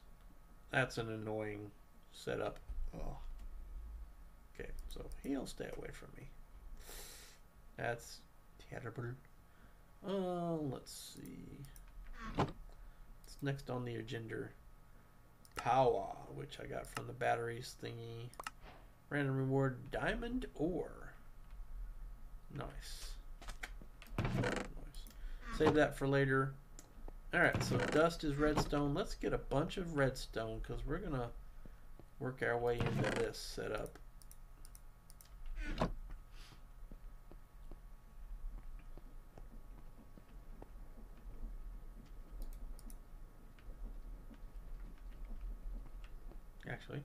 an annoying setup. Oh. Okay, so he'll stay away from me. That's terrible. Let's see. What's next on the agenda? Power, which I got from the batteries thingy. Random reward, diamond ore. Nice. Save that for later. Alright, so dust is redstone. Let's get a bunch of redstone because we're going to work our way into this setup. Actually,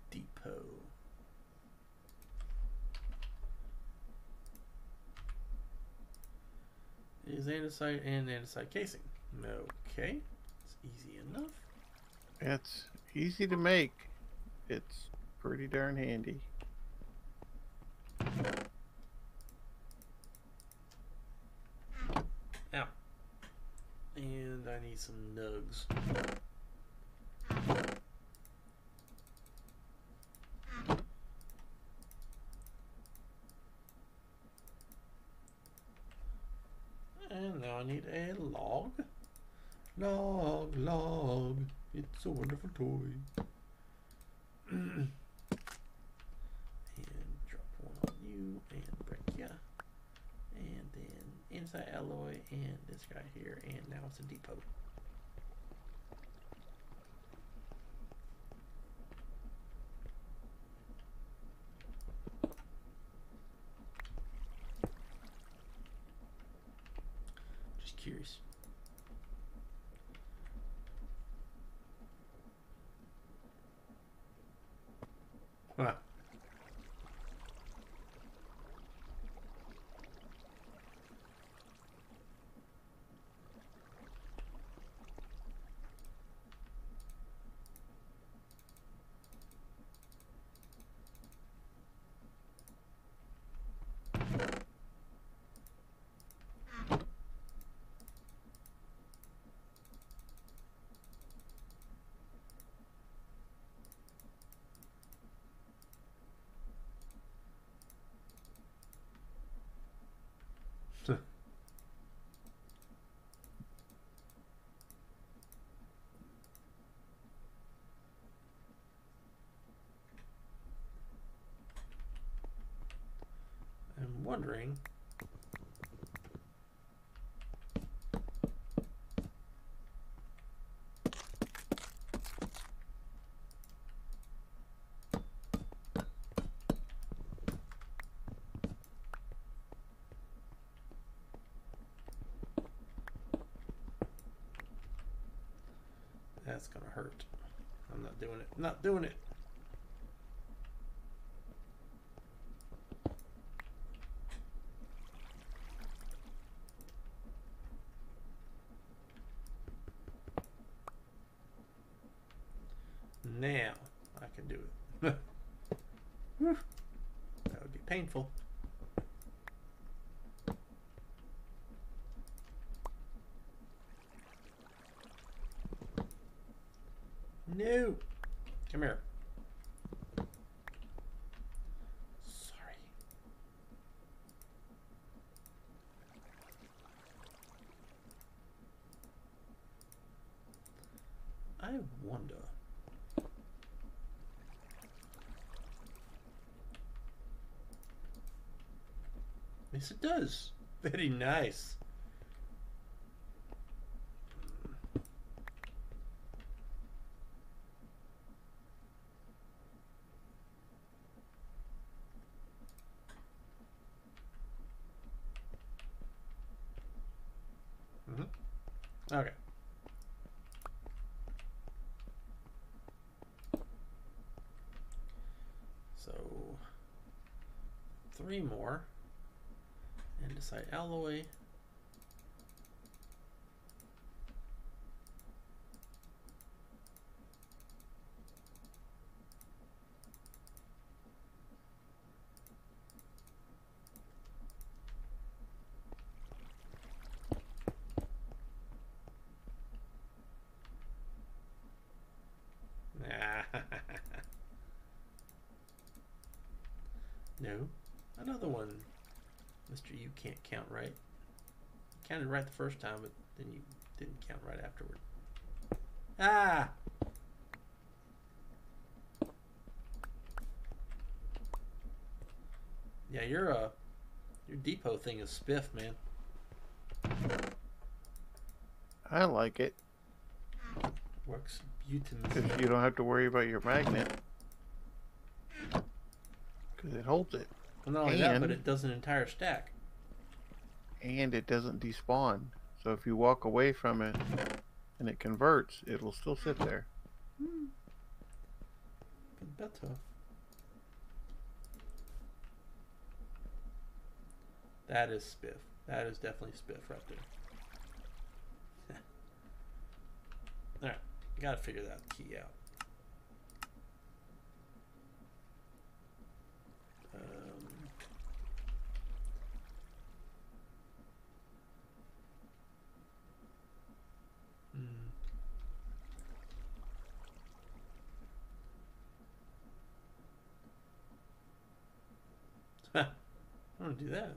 depot. Is andesite and andesite casing. Okay, it's easy enough. It's easy to make. It's pretty darn handy. Ow. And I need some nugs. And now I need a log. Log. It's a wonderful toy. And drop one on you and break ya. And then inside alloy and this guy here. And now it's a depot. Just curious. Huh. wondering. That's gonna hurt. I'm not doing it. I'm not doing it. Now I can do it. That would be painful. No. Come here. Sorry. I wonder. Yes, it does. Very nice. Okay. So 3 more. Andesite alloy. No. Another one. Mr. You can't count right. You counted right the first time, but then you didn't count right afterward. Ah! Yeah, your depot thing is spiff, man. I like it. Works beautifully. Because you don't have to worry about your magnet. Because it holds it. Well, not only that, but it does an entire stack. And it doesn't despawn. So if you walk away from it and it converts, it'll still sit there. Better. That is spiff. That is definitely spiff right there. Alright, gotta figure that key out. I want to do that.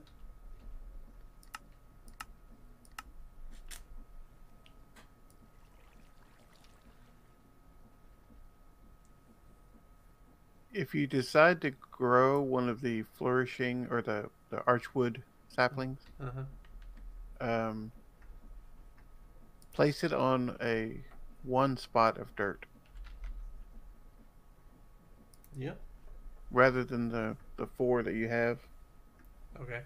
If you decide to grow one of the flourishing or the archwood saplings, place it on one spot of dirt. Yep. Rather than the 4 that you have. Okay.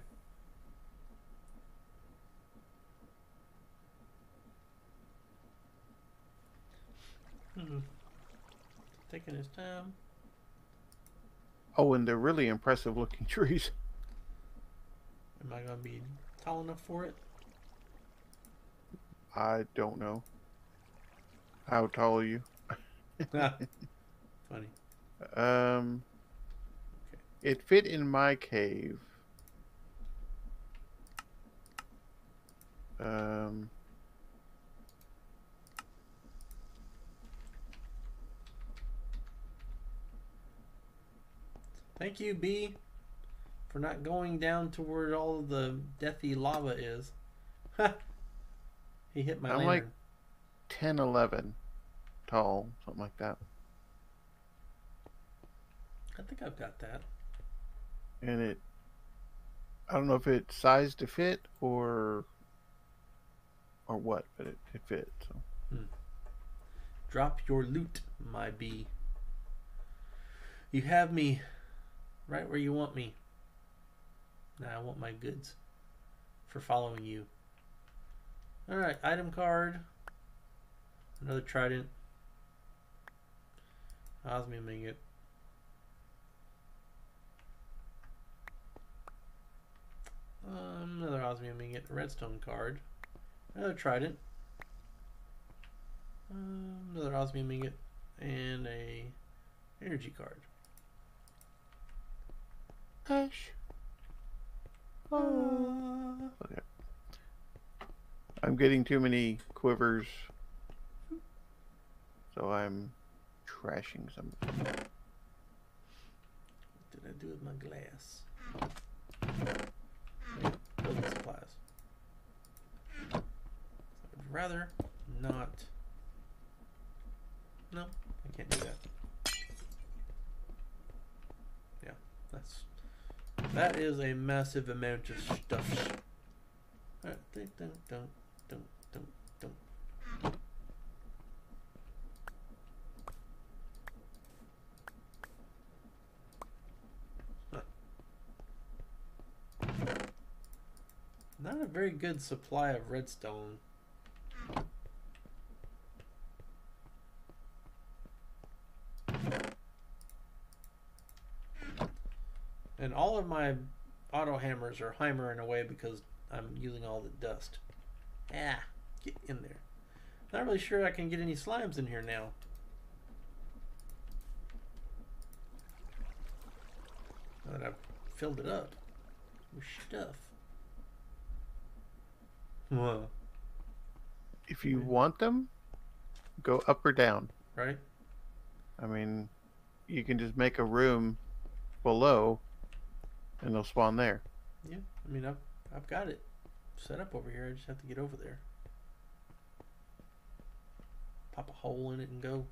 Taking his time. Oh, and they're really impressive looking trees. Am I gonna be tall enough for it? I don't know. How tall are you? Funny. Okay. It fit in my cave. Thank you, B, for not going down to where all of the deathy lava is. He hit my lantern. Like 10, 11 tall, something like that. I think I've got that. And I don't know if it's sized to fit or what, but it fits. So. Hmm. Drop your loot, my bee. You have me right where you want me. Now I want my goods for following you. Alright, item card. Another trident. Osmium ingot. Another osmium ingot. Redstone card. Another trident. Another osmium ingot. And a energy card. Hush. Okay. I'm getting too many quivers, so I'm trashing some of them. What did I do with my glass? Building supplies. I'd rather not. No, I can't do that. Yeah, that is a massive amount of stuff. Alright, don't. Not a very good supply of redstone. And all of my auto hammers are hammering away because I'm using all the dust. Ah, get in there. Not really sure I can get any slimes in here now. Now that I've filled it up with stuff. Whoa. If you want them, go up or down. Right? I mean, you can just make a room below, and they'll spawn there. Yeah, I mean, I've got it set up over here. I just have to get over there. Pop a hole in it and go.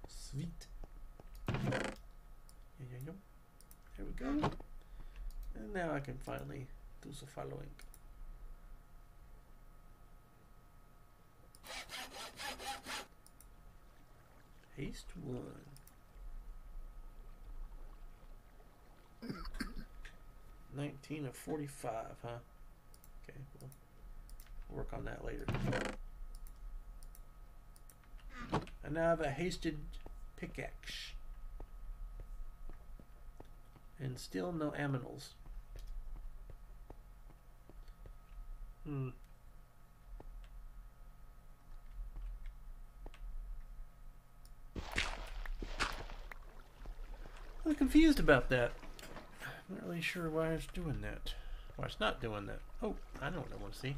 Sweet. Yeah. There we go. And now I can finally do the following. Haste 1. $19 of 45, huh? Okay, we'll work on that later. And now I have a hasted pickaxe. And still no aminals. I'm confused about that. I'm not really sure why it's doing that. Why it's not doing that. Oh, I know what I want to see.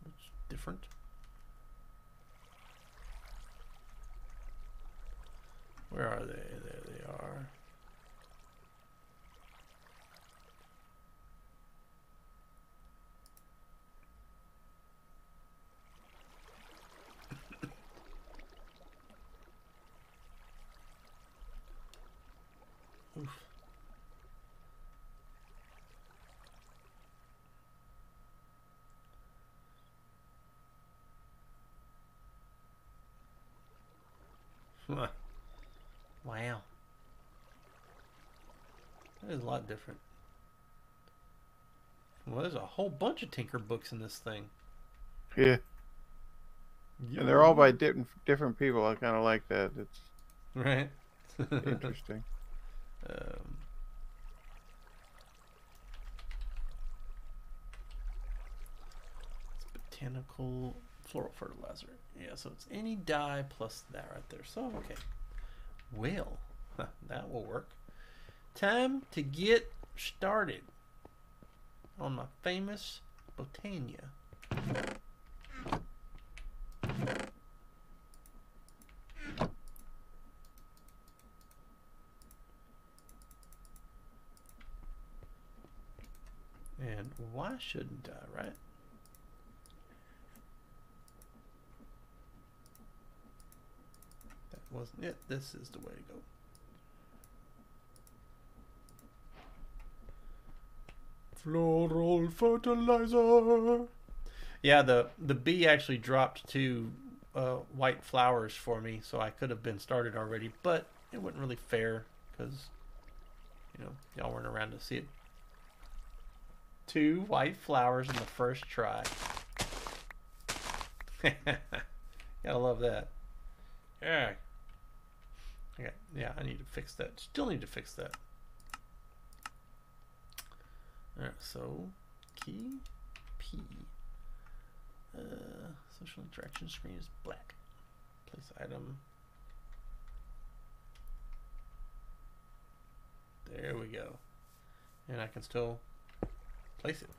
It's different. Where are they? There they are. Oof. Wow. That is a lot different. Well, there's a whole bunch of Tinker books in this thing. Yeah. And they're all by different people. I kind of like that. It's right. interesting. It's botanical floral fertilizer. Yeah, so it's any dye plus that right there. So, okay. Well, that will work. Time to get started on my famous Botania. Why shouldn't I, right? That wasn't it. This is the way to go. Floral fertilizer. Yeah, the bee actually dropped 2 white flowers for me, so I could have been started already, but it wasn't really fair because, you know, y'all weren't around to see it. 2 white flowers in the first try. Gotta love that. Yeah. Okay. Yeah, I need to fix that. Still need to fix that. Alright, so key P. Social interaction screen is black. Place item. There we go. And I can still place it.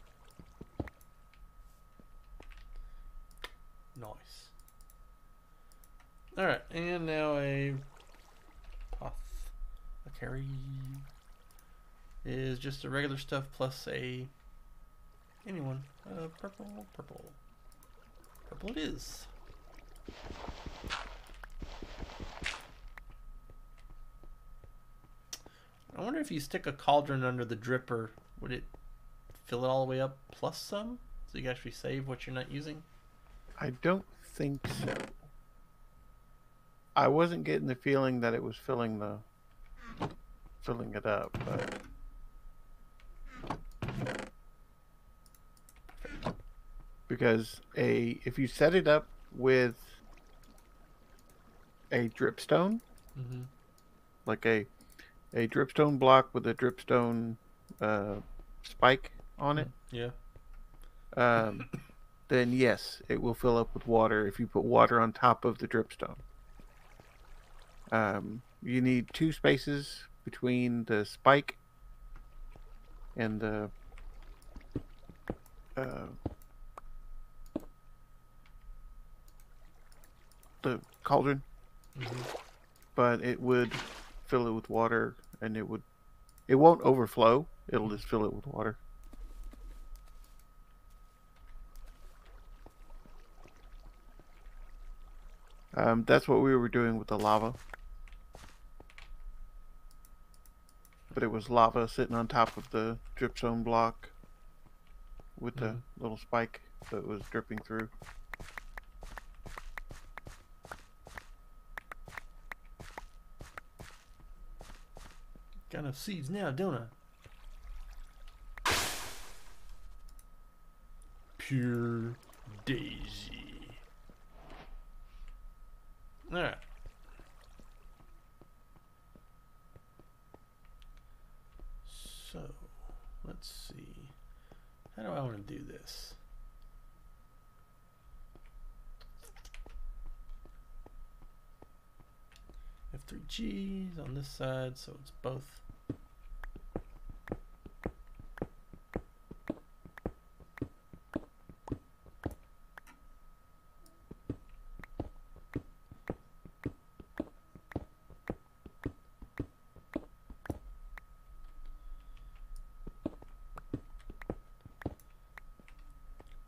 Nice. Alright, and now a carry is just the regular stuff plus a anyone. Purple. Purple it is. I wonder if you stick a cauldron under the dripper, would it fill it all the way up plus some? So you can actually save what you're not using? I don't think so. I wasn't getting the feeling that it was filling it up, but because if you set it up with a dripstone, like a dripstone block with a dripstone spike on it, yeah. Then yes, it will fill up with water if you put water on top of the dripstone. You need 2 spaces between the spike and the cauldron, but it would fill it with water, and it won't overflow. It'll just fill it with water. That's what we were doing with the lava. But it was lava sitting on top of the dripstone block with the little spike that was dripping through. Got enough seeds now, don't I? Pure daisy. Alright. So, let's see. How do I want to do this? F3Gs on this side, so it's both.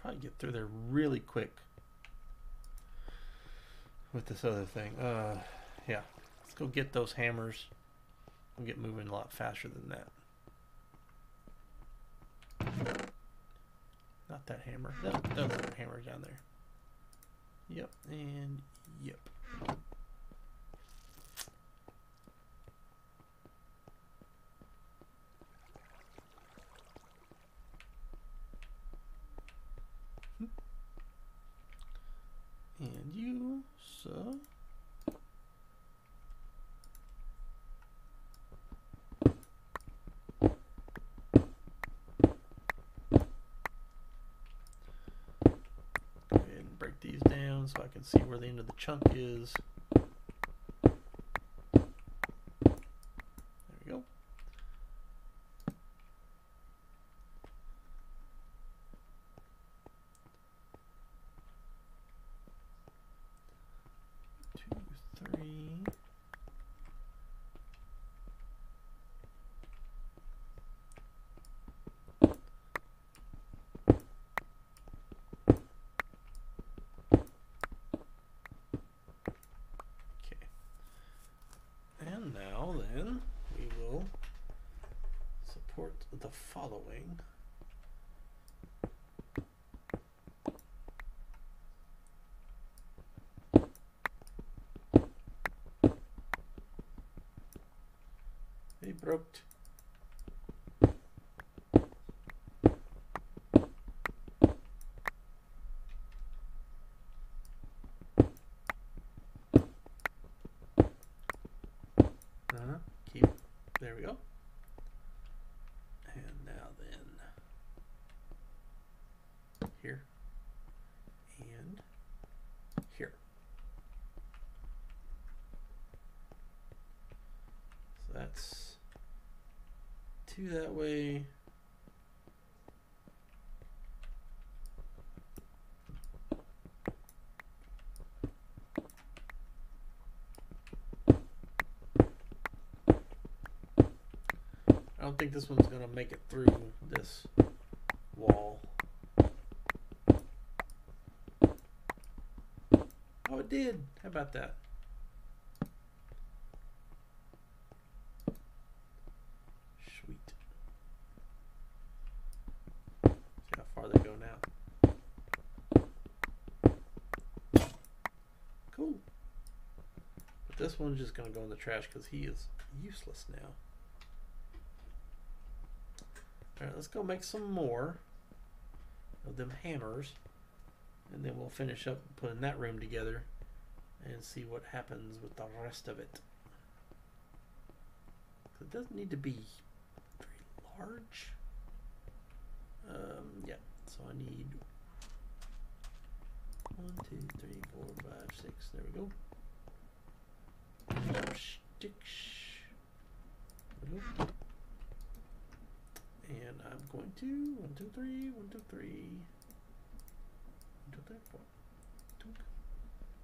Probably get through there really quick with this other thing. Yeah. Let's go get those hammers. We'll get moving a lot faster than that. Not that hammer. That was a hammer down there. Yep, and yep. And you, so... these down so I can see where the end of the chunk is. There we go. Two, three. then we will support the following. He broke. Keep. There we go. And now then, here and here. So that's 2 that way. I don't think this one's gonna make it through this wall. Oh, it did. How about that? Sweet. See how far they go now. Cool. But this one's just gonna go in the trash because he is useless now. Alright, let's go make some more of them hammers, and then we'll finish up putting that room together and see what happens with the rest of it. It doesn't need to be very large. Yeah, so I need 1, 2, 3, 4, 5, 6. There we go. Sticks. There we go. And I'm going to 1, 2, 3, 1, 2, 3, 1, 2, 3, 4.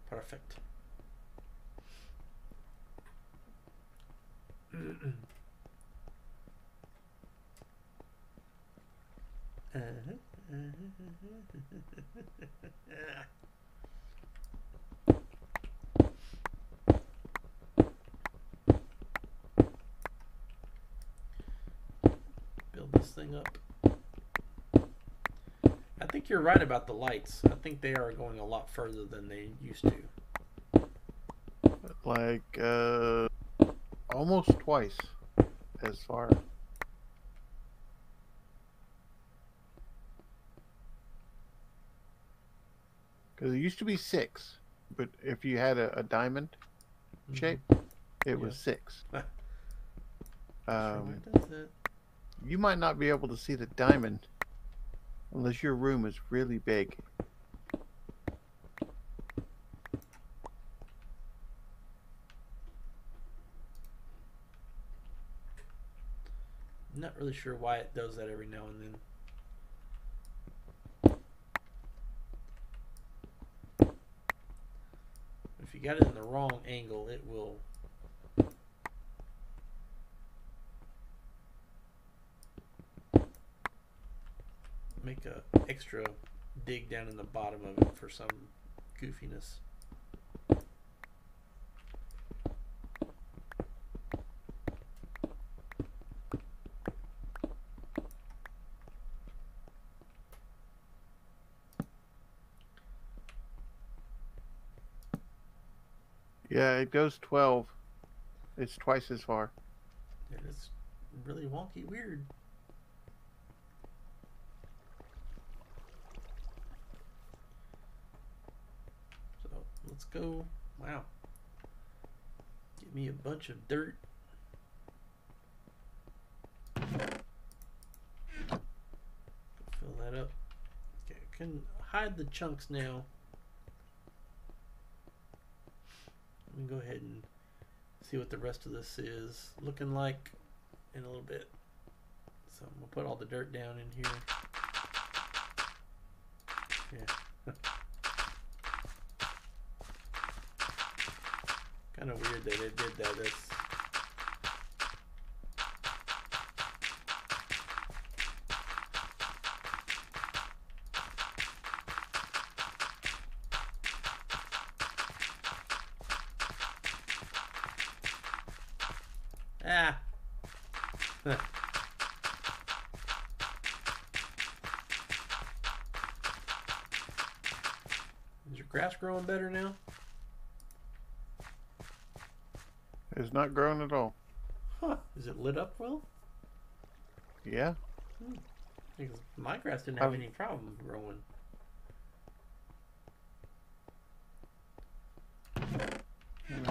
Perfect. Build this thing up. I think you're right about the lights. I think they are going a lot further than they used to. Like almost twice as far. Because it used to be 6, but if you had a diamond shape, it was 6. You might not be able to see the diamond unless your room is really big. I'm not really sure why it does that every now and then. If you got it in the wrong angle, it will make a extra dig down in the bottom of it for some goofiness. Yeah, it goes 12. It's twice as far. It is really wonky weird. So let's go. Wow. Give me a bunch of dirt. Fill that up. Okay, I can hide the chunks now. Let me go ahead and see what the rest of this is looking like in a little bit. So I'm going to put all the dirt down in here. Yeah. Kind of weird that it did that. That's Ah. Is your grass growing better now? It's not growing at all. Huh. Is it lit up well? Yeah. Because my grass didn't have any problem growing.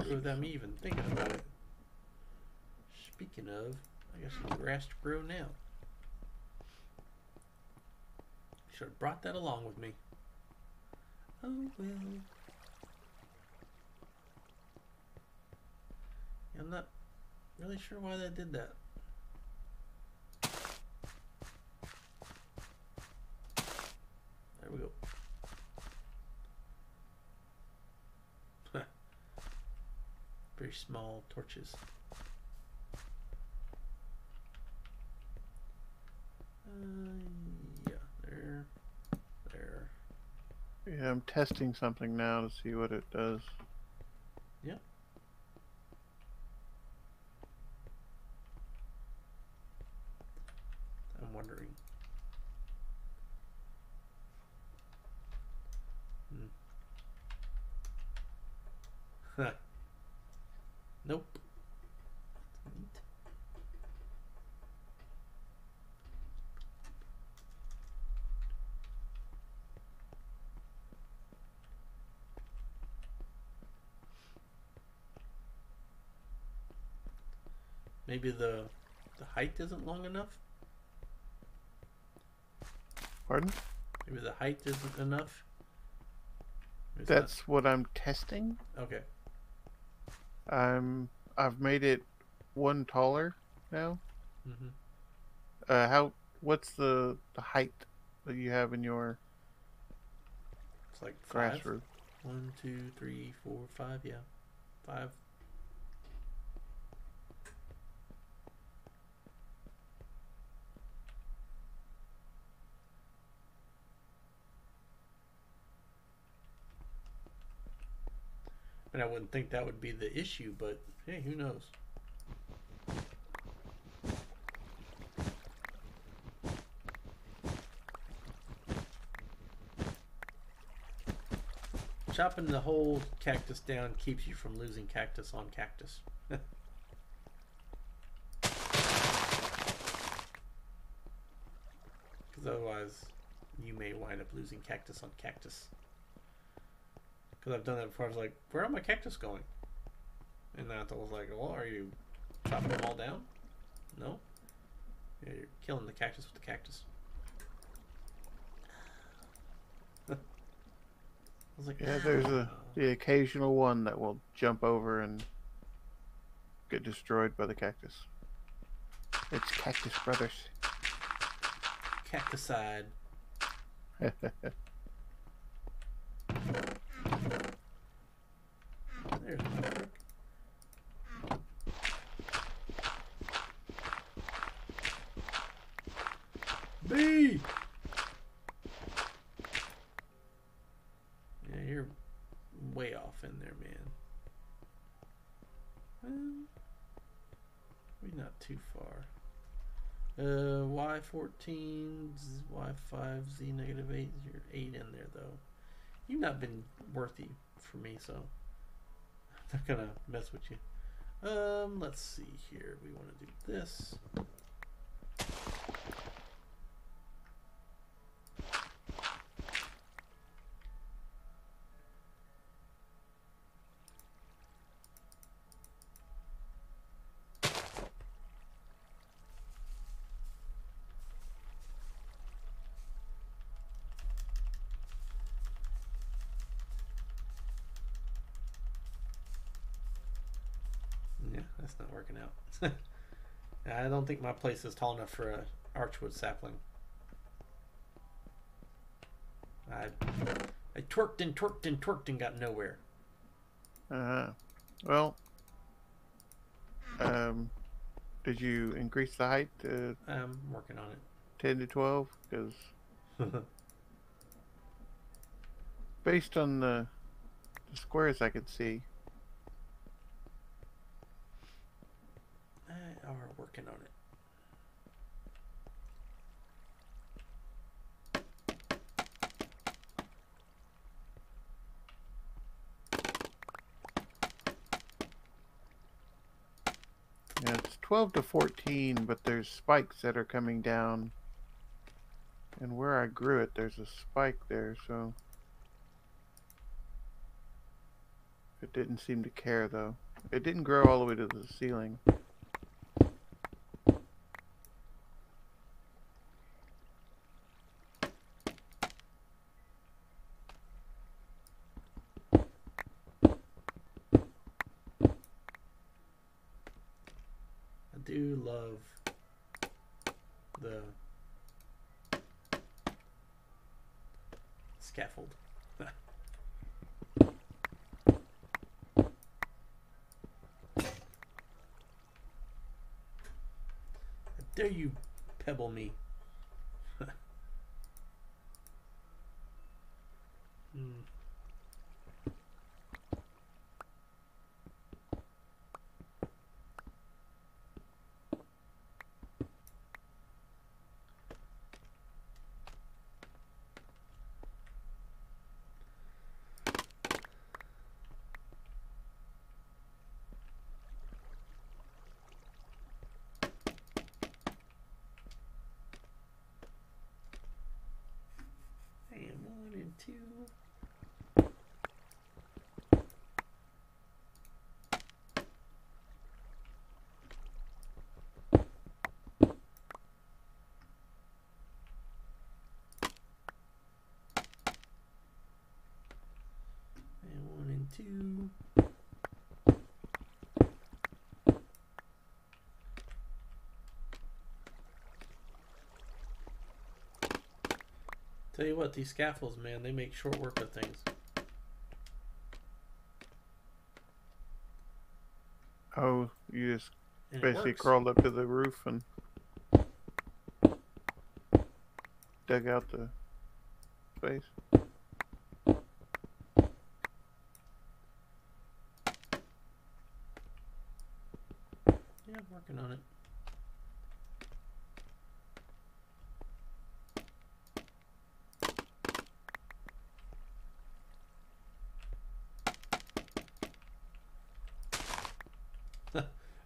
Without me even thinking about it. Speaking of, I got some grass to grow now. Should have brought that along with me. Oh well. I'm not really sure why they did that. There we go. Very small torches. Yeah, there. Yeah, I'm testing something now to see what it does. Yeah. I'm wondering. Nope. That's neat. Maybe the height isn't long enough? Pardon? Maybe the height isn't enough? That's what I'm testing. Okay. I've made it one taller now. Mm-hmm. What's the height that you have in your It's like grass 5. roof? 1, 2, 3, 4, 5. Yeah, 5. And I wouldn't think that would be the issue, but hey, who knows? Chopping the whole cactus down keeps you from losing cactus on cactus. Because otherwise, you may wind up losing cactus on cactus. Because I've done that before. I was like, where are my cactus going? And then I was like, well, are you chopping them all down? No? Yeah, you're killing the cactus with the cactus. I was like, Yeah, there's the occasional one that will jump over and get destroyed by the cactus. It's Cactus Brothers. Cacticide. There's my trick. Bee! Yeah, you're way off in there, man. Well, we're not too far. Y14, Y5, Z negative 8. You're 8 in there, though. You've not been worthy for me, so I'm not gonna mess with you. Let's see here. We want to do this. Yeah, that's not working out. I don't think my place is tall enough for a archwood sapling. I twerked and twerked and twerked and got nowhere. Well, did you increase the height to I'm working on it. 10 to 12? Because based on the squares I could see. are working on it. Yeah, it's 12 to 14, but there's spikes that are coming down. And where I grew it, there's a spike there, so it didn't seem to care, though. It didn't grow all the way to the ceiling. I do love the scaffold. Dare you pebble me? Hmm. And 1 and 2. And 1 and 2. Tell you what, these scaffolds, man, they make short work of things. Oh, you just And it basically works. crawled up to the roof and dug out the space. Yeah, I'm working on it.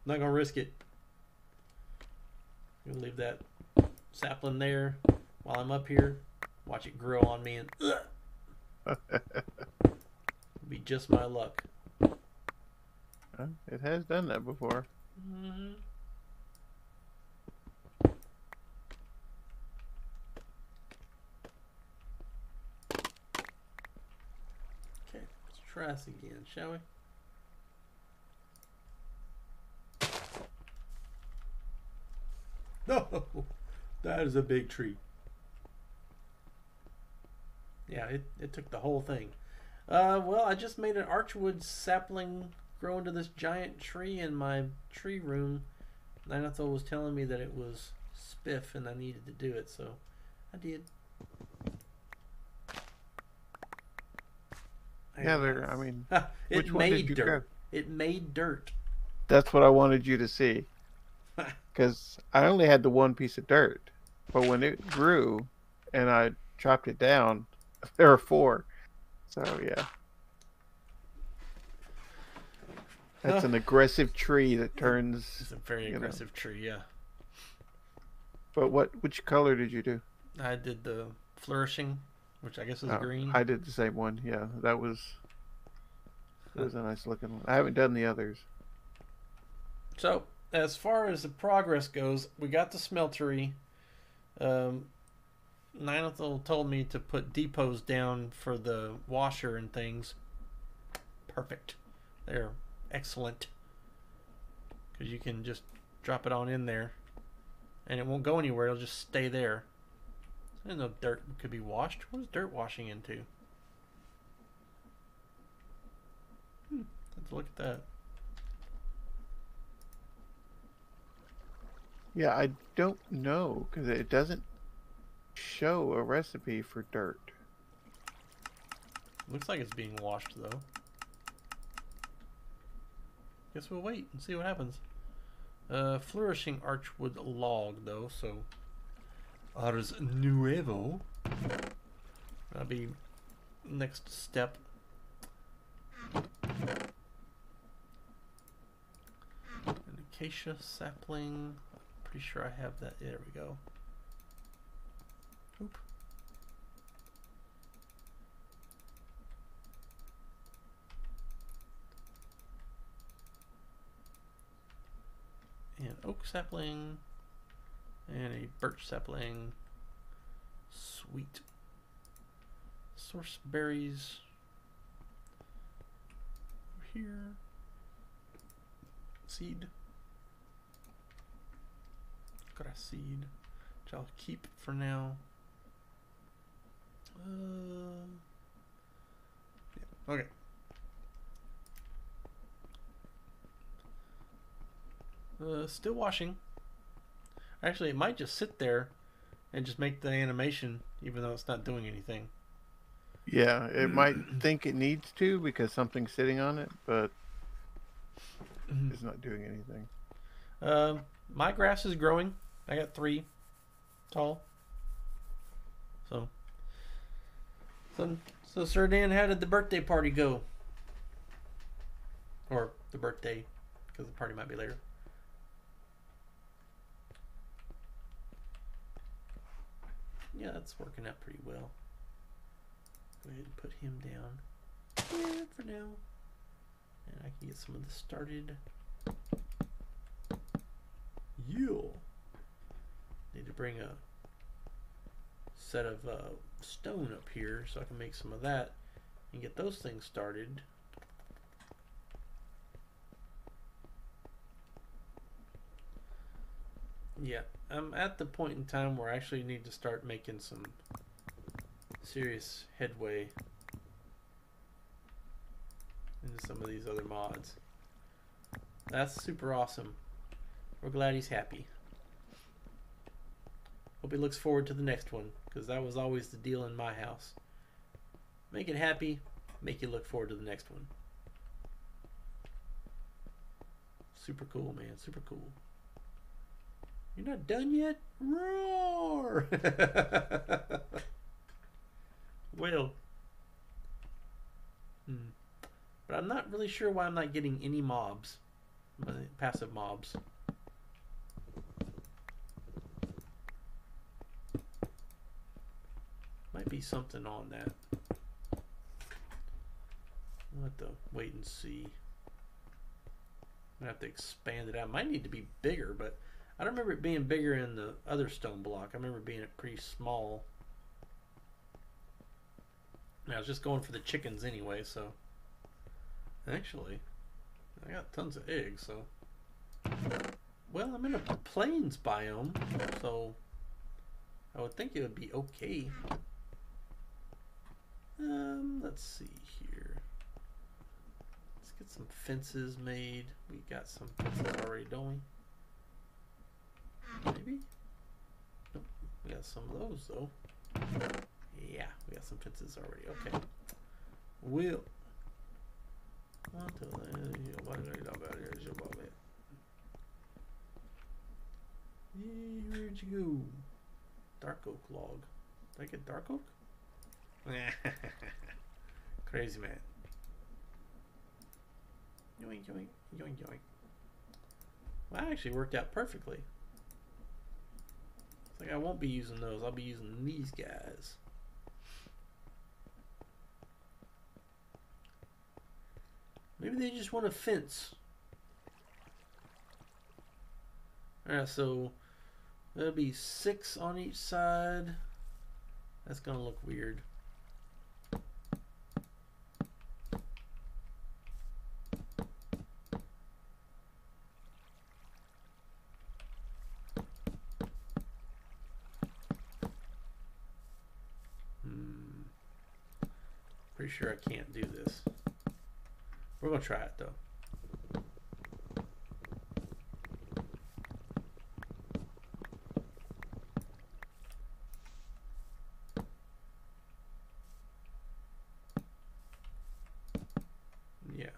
Not gonna risk it. I'm gonna leave that sapling there while I'm up here. Watch it grow on me and be just my luck. It has done that before. Mm-hmm. Okay, let's try this again, shall we? No, that is a big tree. Yeah, it took the whole thing. Well, I just made an archwood sapling grow into this giant tree in my tree room. Ninathal was telling me that it was spiff and I needed to do it, so I did. Yeah, there. I mean, it which one did made you dirt. grow? It made dirt. That's what I wanted you to see. Because I only had the one piece of dirt. But when it grew and I chopped it down, there were 4. So, yeah. That's an aggressive tree that turns. It's a very aggressive tree, yeah. But which color did you do? I did the flourishing, which I guess is green. I did the same one, yeah. It was a nice looking one. I haven't done the others. So, as far as the progress goes, we got the smeltery. Ninathal told me to put depots down for the washer and things. Perfect. They're excellent. Because you can just drop it on in there. And it won't go anywhere. It'll just stay there. There's no dirt could be washed. What is dirt washing into? Let's look at that. Yeah, I don't know because it doesn't show a recipe for dirt. Looks like it's being washed though. Guess we'll wait and see what happens. Flourishing archwood log, though, so ars nuevo. That'll be next step. An acacia sapling. Pretty sure I have that. There we go. Oop. An oak sapling and a birch sapling. Sweet. Source berries over here. Seed. Grass seed, which I'll keep for now. Yeah. Okay. Still washing. Actually, it might just sit there and just make the animation, even though it's not doing anything. Yeah, it might think it needs to because something's sitting on it, but it's not doing anything. My grass is growing. I got 3 tall. So Sir Dan, how did the birthday party go? Or the birthday, because the party might be later. Yeah, that's working out pretty well. Go ahead and put him down here for now. And I can get some of this started. Need to bring a set of stone up here so I can make some of that and get those things started. Yeah, I'm at the point in time where I actually need to start making some serious headway into some of these other mods. That's super awesome. We're glad he's happy. Hope he looks forward to the next one, because that was always the deal in my house. Make it happy, make you look forward to the next one. Super cool, man. Super cool. You're not done yet? Roar! Well. But I'm not really sure why I'm not getting any mobs. Passive mobs. Might be something on that. I'll have to wait and see. I have to expand it out. It might need to be bigger, but I don't remember it being bigger in the other Stoneblock. I remember it being pretty small. I was just going for the chickens anyway, so. Actually, I got tons of eggs, so. Well, I'm in a plains biome, so I would think it would be okay. Let's see here. Let's get some fences made. We got some fences already, don't we? Maybe? Nope. We got some of those, though. Yeah, we got some fences already. Okay. We'll. Where'd you go? Dark oak log. Did I get dark oak? Crazy man. Yoink, yoink, yoink, yoink. Well, that actually worked out perfectly. It's like I won't be using those. I'll be using these guys. Maybe they just want a fence. Alright, so that'll be 6 on each side. That's gonna look weird. Pretty sure I can't do this. We're gonna try it though. Yeah.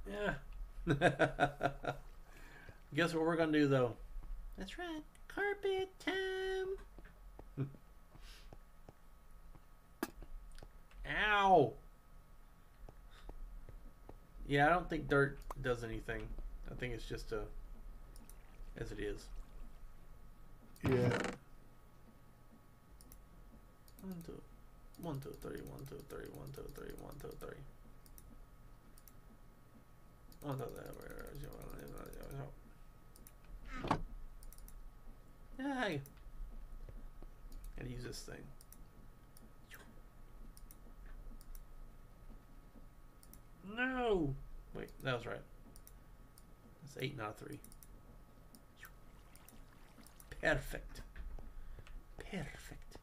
Yeah. Guess what we're gonna do though? That's right. Carpet time. Ow. Yeah, I don't think dirt does anything. I think it's just as it is. Yeah. 1, 2, 1, 2, 3, 1, 2, 3, 1, 2, 3, 1, 2, 3. 1, 2, 3. Yay! Gotta use this thing. No! Wait, that was right. That's 8, not 3. Perfect. Perfect.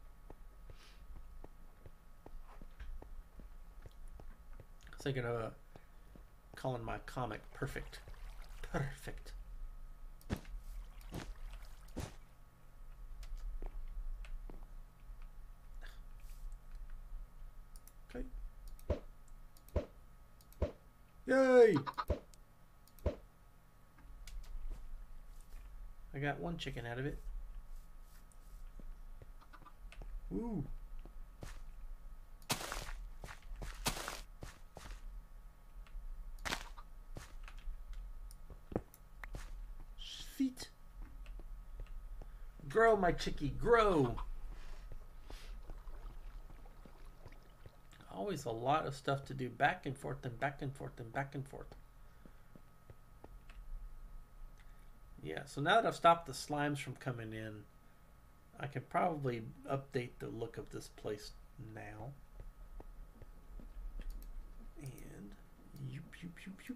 I was thinking of calling my comic Perfect. Perfect. Okay. Yay! I got one chicken out of it. Woo! Sweet. Grow, my chickie, grow. Always a lot of stuff to do, back and forth and back and forth and back and forth. Yeah, so now that I've stopped the slimes from coming in, I can probably update the look of this place now. And yoop, yoop, yoop, yoop.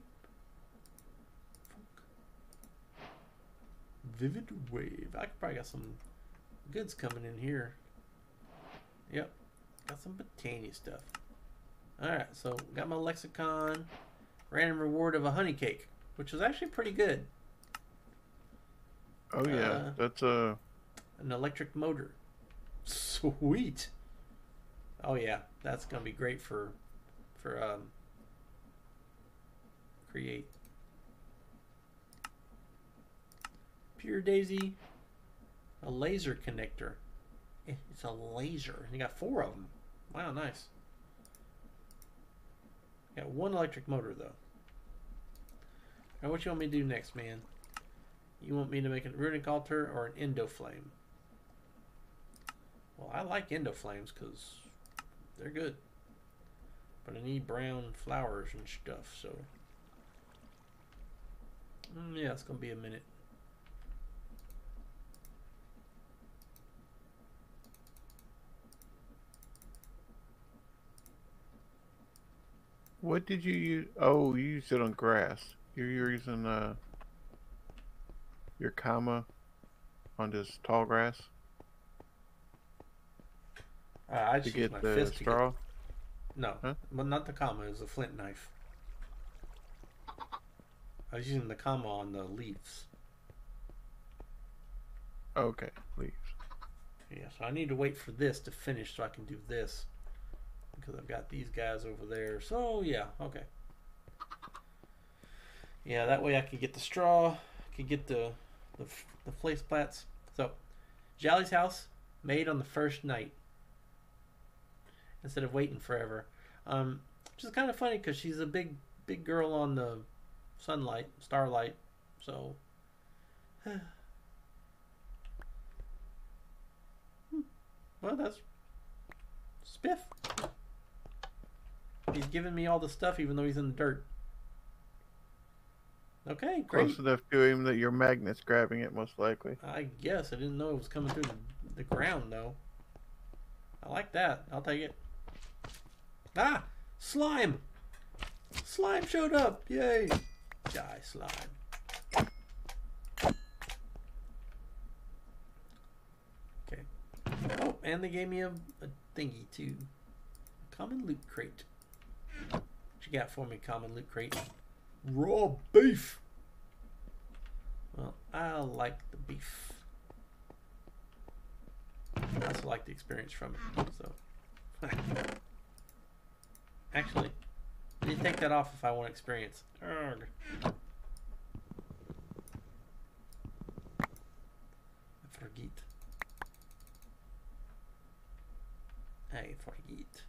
Vivid wave. I could probably got some goods coming in here. Yep, got some botany stuff. Alright, so got my lexicon. Random reward of a honey cake, which was actually pretty good. Oh yeah, that's an electric motor. Sweet. Oh yeah, that's gonna be great for create. Pure daisy. A laser connector. It's a laser. You got 4 of them. Wow, nice. Got 1 electric motor though. Now, what you want me to do next, man? You want me to make a runic altar or an endoflame? Well, I like endoflames because they're good. But I need brown flowers and stuff, so... yeah, it's going to be a minute. What did you use? Oh, you used it on grass. You're using your comma on this tall grass I to just used get my the fist straw? to get... No, Huh? well, not the comma. It was a flint knife. I was using the comma on the leaves. Okay, leaves. Yeah, so I need to wait for this to finish so I can do this. Because I've got these guys over there. So, yeah, okay. Yeah, that way I can get the straw. I can get the place plats. So, Jolly's house made on the first night. Instead of waiting forever. Which is kind of funny because she's a big girl on the starlight. So, well, that's Spiff. He's giving me all the stuff even though he's in the dirt. Okay, great. Close enough to him that your magnet's grabbing it, most likely. I guess. I didn't know it was coming through the ground, though. I like that. I'll take it. Ah! Slime! Slime showed up! Yay! Die, slime. Okay. Oh, and they gave me a thingy, too. Common loot crate. What you got for me, common loot crate? Raw beef! Well, I like the beef. I also like the experience from it, so... Actually, You take that off if I want experience. Urgh. I forget. I forget.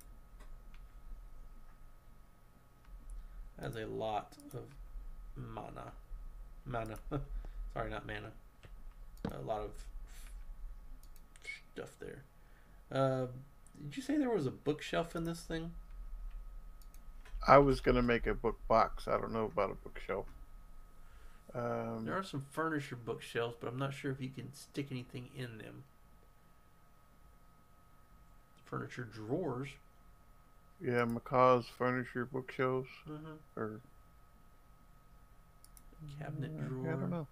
That's a lot of mana. Mana. Sorry, not mana. A lot of stuff there. Did you say there was a bookshelf in this thing? I was gonna make a book box. I don't know about a bookshelf. There are some furniture bookshelves, but I'm not sure if you can stick anything in them. Furniture drawers. Yeah, Macaw's furniture bookshelves. Or cabinet drawer. I don't know.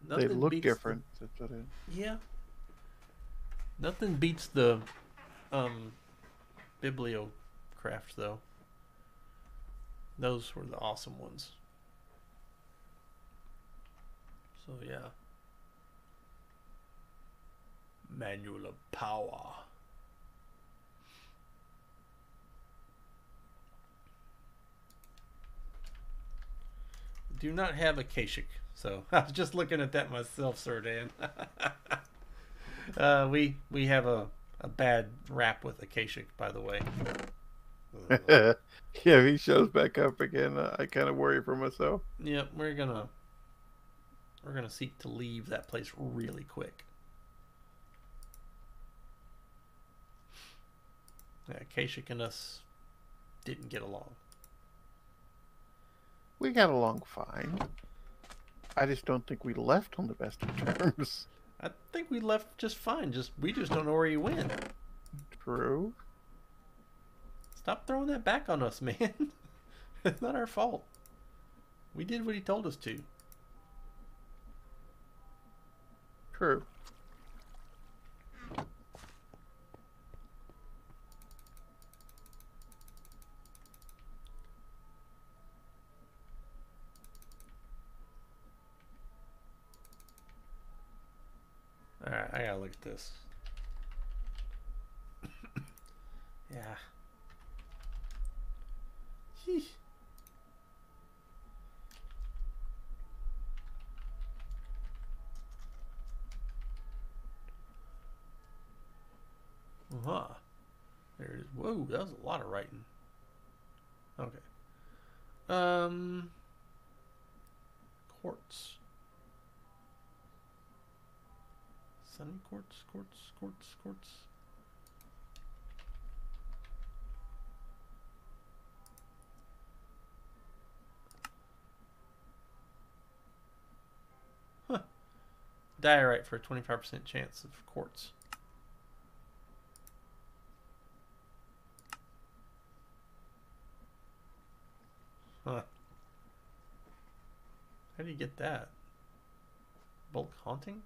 Nothing they look different. That's what it is. Yeah. Nothing beats the bibliocraft though. Those were the awesome ones. So yeah. Manual of power. Do not have a Kashik. So I was just looking at that myself, Sir Dan. We have a bad rap with Akashic, by the way. Yeah, if he shows back up again, I kind of worry for myself. Yep, we're gonna seek to leave that place really quick. Yeah, Akashic and us didn't get along. We got along fine. I just don't think we left on the best of terms. I think we left just fine. We just don't know where he went. True. Stop throwing that back on us, man. It's not our fault. We did what he told us to. True. Alright, I gotta look at this. Yeah. Sheesh. Uh-huh. There it is. Whoa, that was a lot of writing. Okay. Quartz. Sunny quartz. Huh. Diorite for a 25% chance of quartz. Huh. How do you get that? Bulk haunting?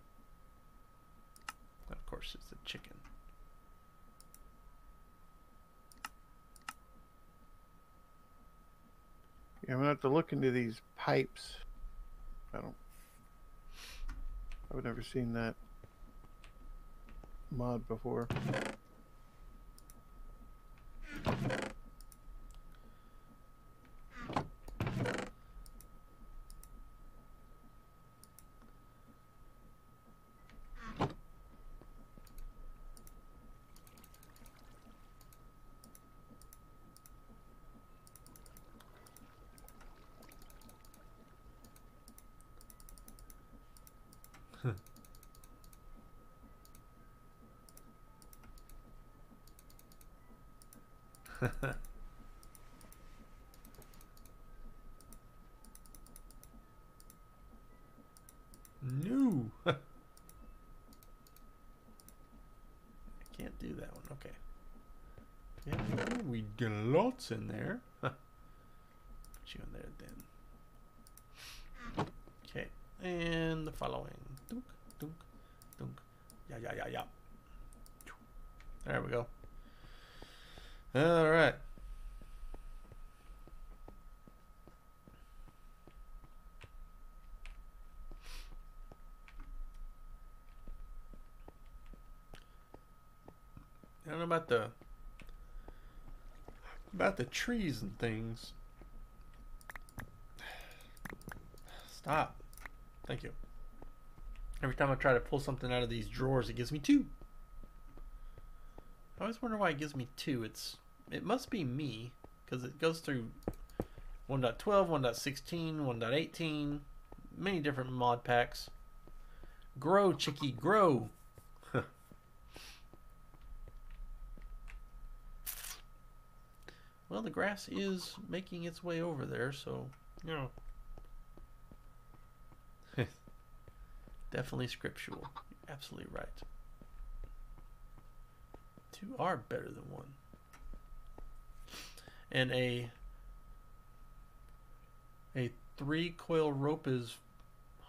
Of course, it's a chicken. Yeah, I'm gonna have to look into these pipes. I've never seen that mod before. No. I can't do that one. Okay. Yeah, we get lots in there. Put you in there then. Okay. And the following. Dunk, dunk, dunk. Yeah. There we go. All right. I don't know about About the trees and things. Stop. Thank you. Every time I try to pull something out of these drawers, it gives me 2. I always wonder why it gives me 2. It must be me, because it goes through 1.12, 1.16, 1.18, many different mod packs. Grow, chickie, grow. Well, the grass is making its way over there, so, you know. Definitely scriptural. You're absolutely right. 2 are better than 1. And a 3-coil rope is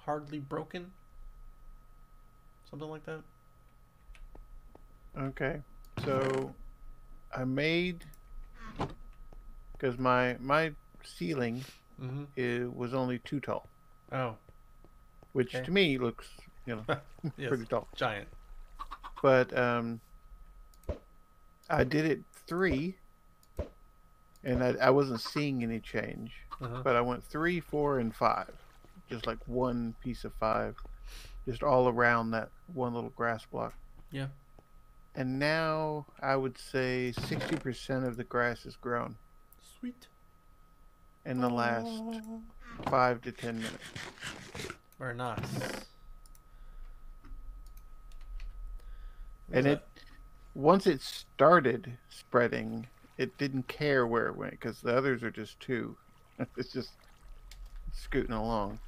hardly broken. Something like that. Okay. So I made, because my ceiling was only 2 tall. Oh. Which to me looks, you know, yes, pretty tall. Giant. But I did it 3, and I wasn't seeing any change. But I went 3, 4, and 5. Just like one piece of 5. Just all around that one little grass block. Yeah. And now I would say 60% of the grass is grown. Sweet. In the last 5 to 10 minutes. Very nice. And once it started spreading, it didn't care where it went, because the others are just 2. It's just scooting along.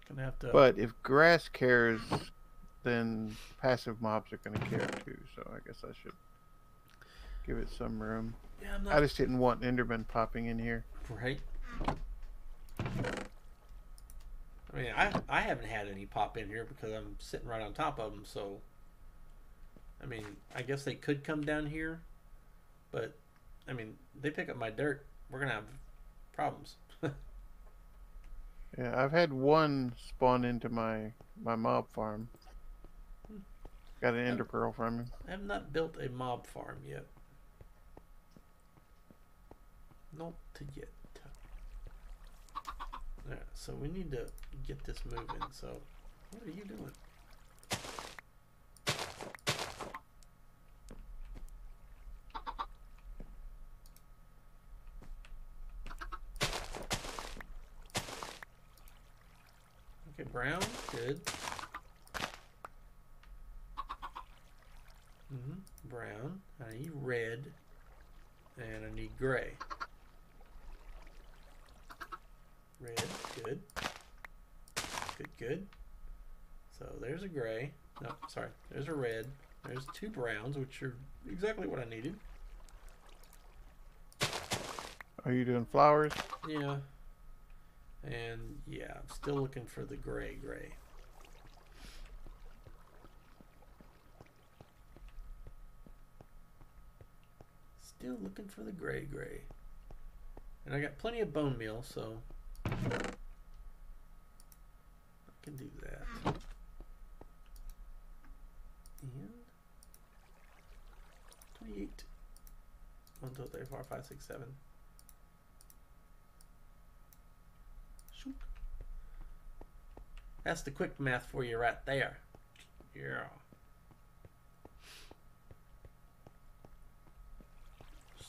Gonna have to. But if grass cares, then passive mobs are going to care too. So I guess I should give it some room. Yeah, I just didn't want Enderman popping in here. Right. I mean, I haven't had any pop in here because I'm sitting right on top of them. So, I mean, I guess they could come down here, but I mean, they pick up my dirt, we're gonna have problems. Yeah, I've had one spawn into my mob farm. Got an ender pearl from him. I have not built a mob farm yet. Not yet. Alright, so we need to get this moving. So, what are you doing? Okay, brown, good. Brown. I need red, and I need gray. Red, good. Good. So there's a gray. No, sorry. There's a red. There's 2 browns, which are exactly what I needed. Are you doing flowers? Yeah. And yeah, I'm still looking for the gray. Still looking for the gray. And I got plenty of bone meal, so I can do that. And 28. 1, 2, 3, 4, 5, 6, 7. Shoot. That's the quick math for you right there. Yeah.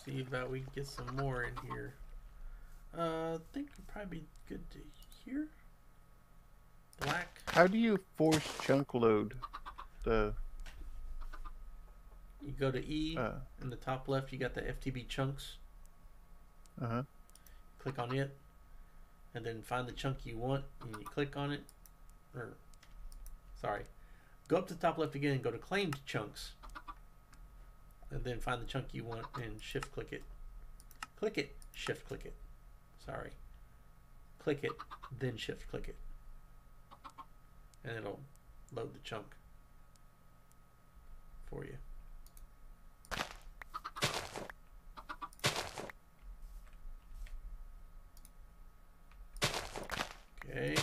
See about we can get some more in here. I think it'd probably be good to hear. Black. How do you force chunk load the? You go to E in the top left. You got the FTB chunks. Click on it, and then find the chunk you want, and you click on it. Or, sorry, go up to the top left again and go to claimed chunks, and then find the chunk you want and shift click it. Click it, shift click it. Sorry. Click it, then shift click it. And it'll load the chunk for you. Okay.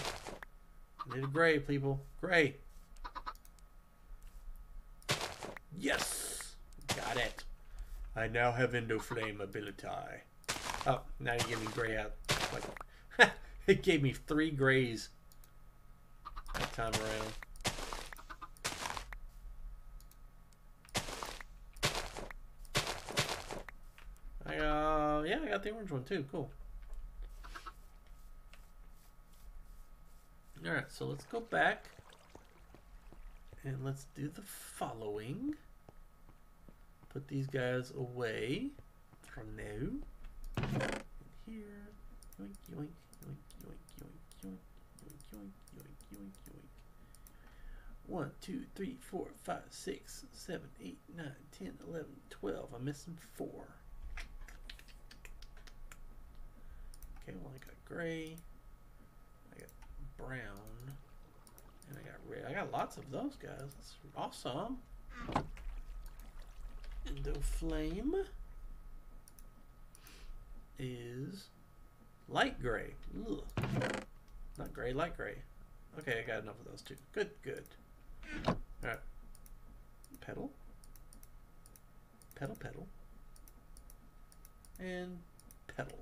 Need a gray, people. Gray. Yes! Got it. I now have Endoflame ability. Oh, now you give me gray out. Like, it gave me 3 grays that time around. Yeah, I got the orange one too. Cool. Alright, so let's go back. And let's do the following. Put these guys away for now. And here. Yoink, yoink, yoink, yoink, yoink, yoink, yoink, yoink, yoink, yoink, yoink. 1, 2, 3, 4, 5, 6, 7, 8, 9, 10, 11, 12. I'm missing 4. Okay, well, I got gray. I got brown. And I got red. I got lots of those guys. That's awesome. Endoflame is light gray. Ugh. Not gray, light gray. Okay, I got enough of those too. Good, good. Alright. Petal. Petal, petal. And petal.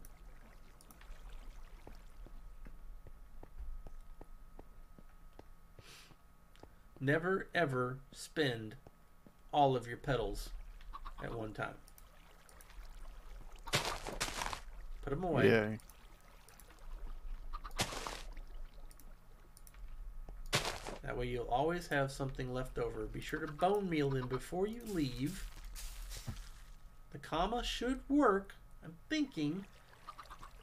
Never ever spend all of your petals at one time. Put them away. Yeah. That way you'll always have something left over. Be sure to bone meal them before you leave. The comma should work, I'm thinking.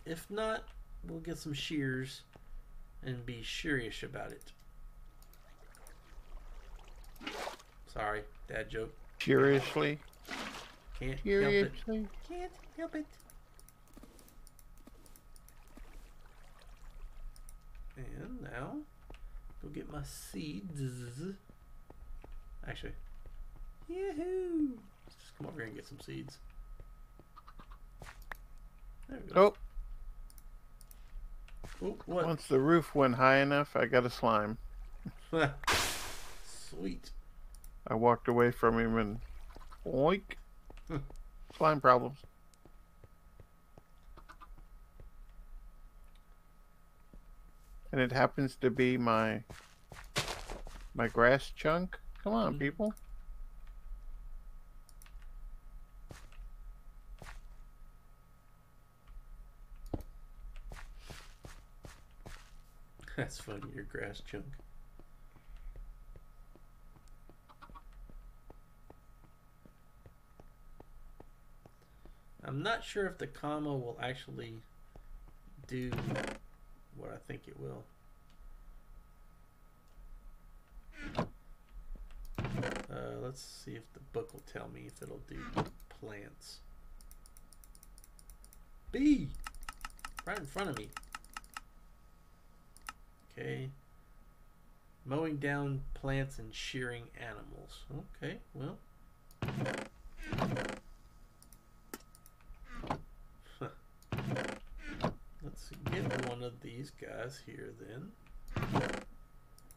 If not, we'll get some shears and be serious about it. Sorry, dad joke. Seriously? Can't Seriously? help it. Can't help it. And now, go get my seeds. Actually, yahoo! Let's just come over here and get some seeds. There we go. Oh. Oh, what? Once the roof went high enough, I got a slime. Sweet. I walked away from him and oink. Slime problems. And it happens to be my grass chunk. Come on, people. That's funny, your grass chunk. I'm not sure if the comma will actually do what I think it will. Let's see if the book will tell me if it'll do plants. B! Right in front of me. Okay. Mowing down plants and shearing animals. Okay, well. Let's get one of these guys here then.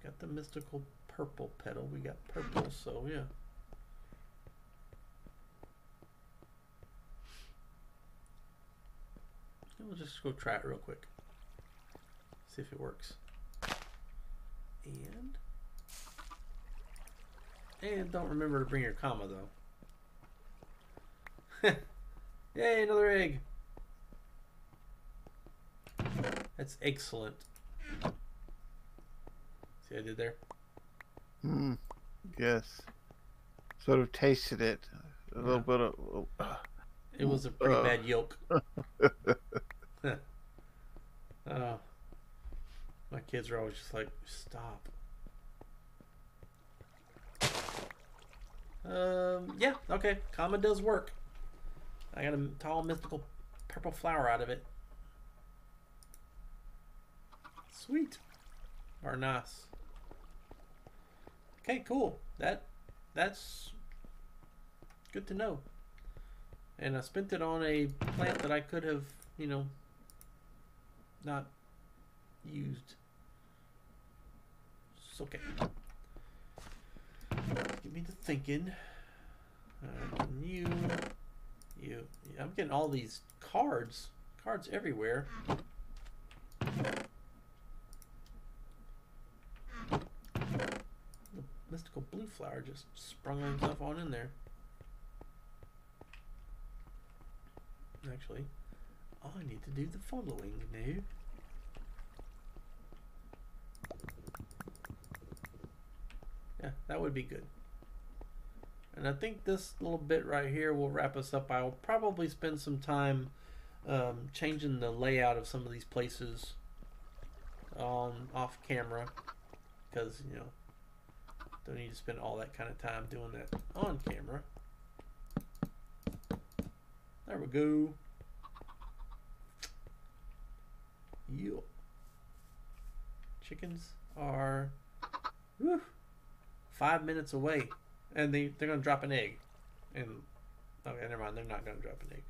Got the mystical purple petal. We got purple, so yeah. We'll just go try it real quick. See if it works. And don't remember to bring your comma though. Yay, another egg. That's excellent. See what I did there? Yes. Sort of tasted it. A little bit of... It was a pretty bad yolk. Oh. My kids are always just like, stop. Yeah, okay. Comma does work. I got a tall mystical purple flower out of it. Sweet. Or nice. Okay, cool. That's good to know. And I spent it on a plant that I could have, you know, not used. It's okay. Get me to thinking. You. I'm getting all these cards. Cards everywhere. The mystical blue flower just sprung himself on in there. Actually, I need to do the following now. Yeah, that would be good. And I think this little bit right here will wrap us up. I'll probably spend some time changing the layout of some of these places off camera, because you know, don't need to spend all that kind of time doing that on camera. There we go. Yo. Chickens are 5 minutes away, and they're gonna drop an egg. And okay, never mind. They're not gonna drop an egg.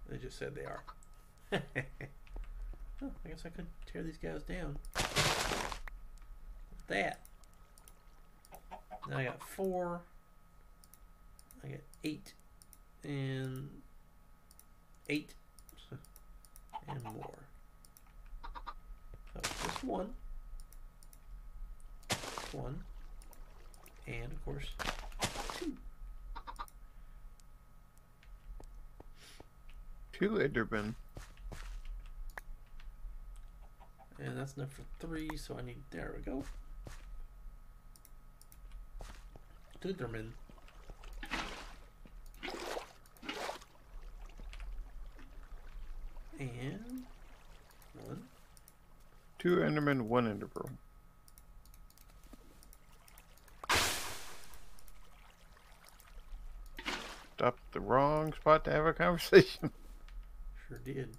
They just said they are. Oh, I guess I could tear these guys down. Look at that. Now I got 4. I got 8 and 8 and more. So just one, and of course 2. 2 Endermen. And that's enough for 3, so I need, there we go. 2 Endermen. And 1. 2 Endermen, 1 Enderpearl. Stopped at the wrong spot to have a conversation. Sure did.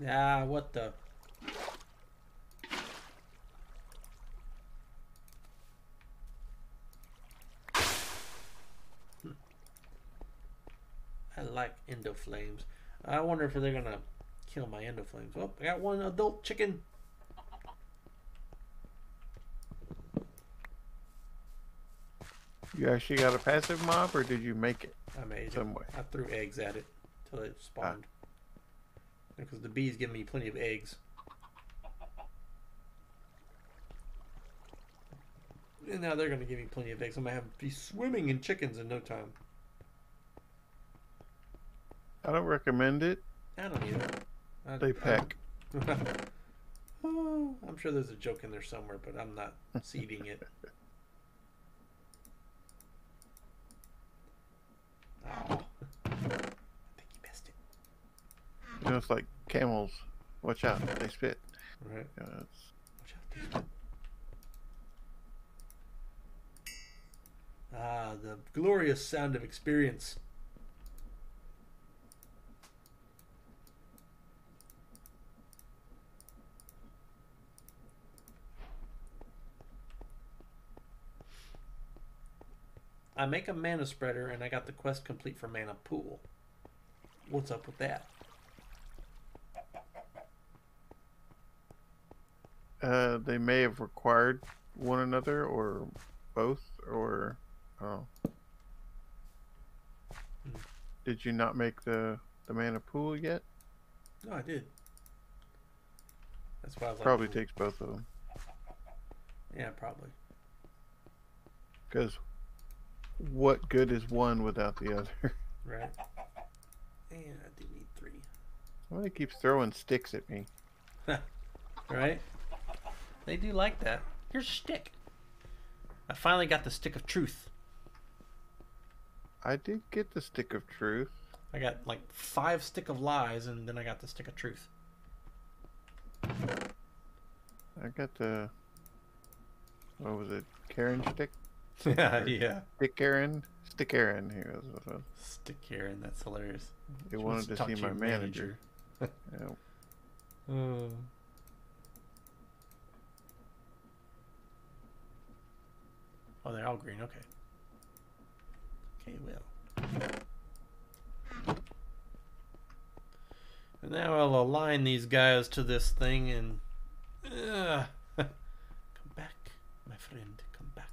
Ah, what the? I like endo flames. I wonder if they're gonna kill my endo flames. Oh, I got 1 adult chicken. You actually got a passive mob, or did you make it? I made some it. way? I threw eggs at it till it spawned. Because the bees give me plenty of eggs. And now they're going to give me plenty of eggs. I'm going to be swimming in chickens in no time. I don't recommend it. I don't either. They peck. Oh, I'm sure there's a joke in there somewhere, but I'm not seeding it. Oh. I think you missed it. You know, it's like camels. Watch out, they spit. Right. Yeah, Watch out, they spit. Ah, the glorious sound of experience. I make a mana spreader and I got the quest complete for mana pool. What's up with that? They may have required one another, or both, or oh. Did you not make the mana pool yet? No, I did. That's why I was Probably like, takes both of them. yeah, probably. Because what good is one without the other? Right. And I do need 3. Somebody keeps throwing sticks at me. Right? They do like that. Here's a stick. I finally got the stick of truth. I did get the stick of truth. I got like 5 stick of lies, and then I got the stick of truth. I got the, what was it, Karen stick? Yeah. Stick Karen? Stick Karen. Here was it. Stick Karen, that's hilarious. They She wanted wants to talk see my your manager. Yeah. Oh, they're all green. Okay. Okay, well. Now I'll align these guys to this thing and... come back, my friend, come back.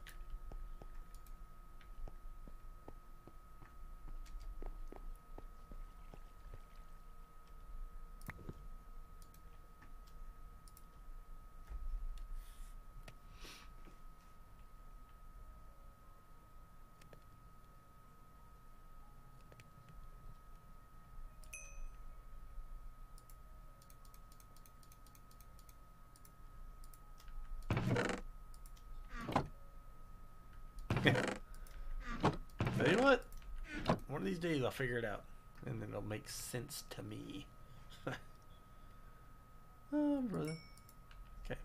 But you know what? One of these days I'll figure it out. And then it'll make sense to me. Oh, brother. Okay.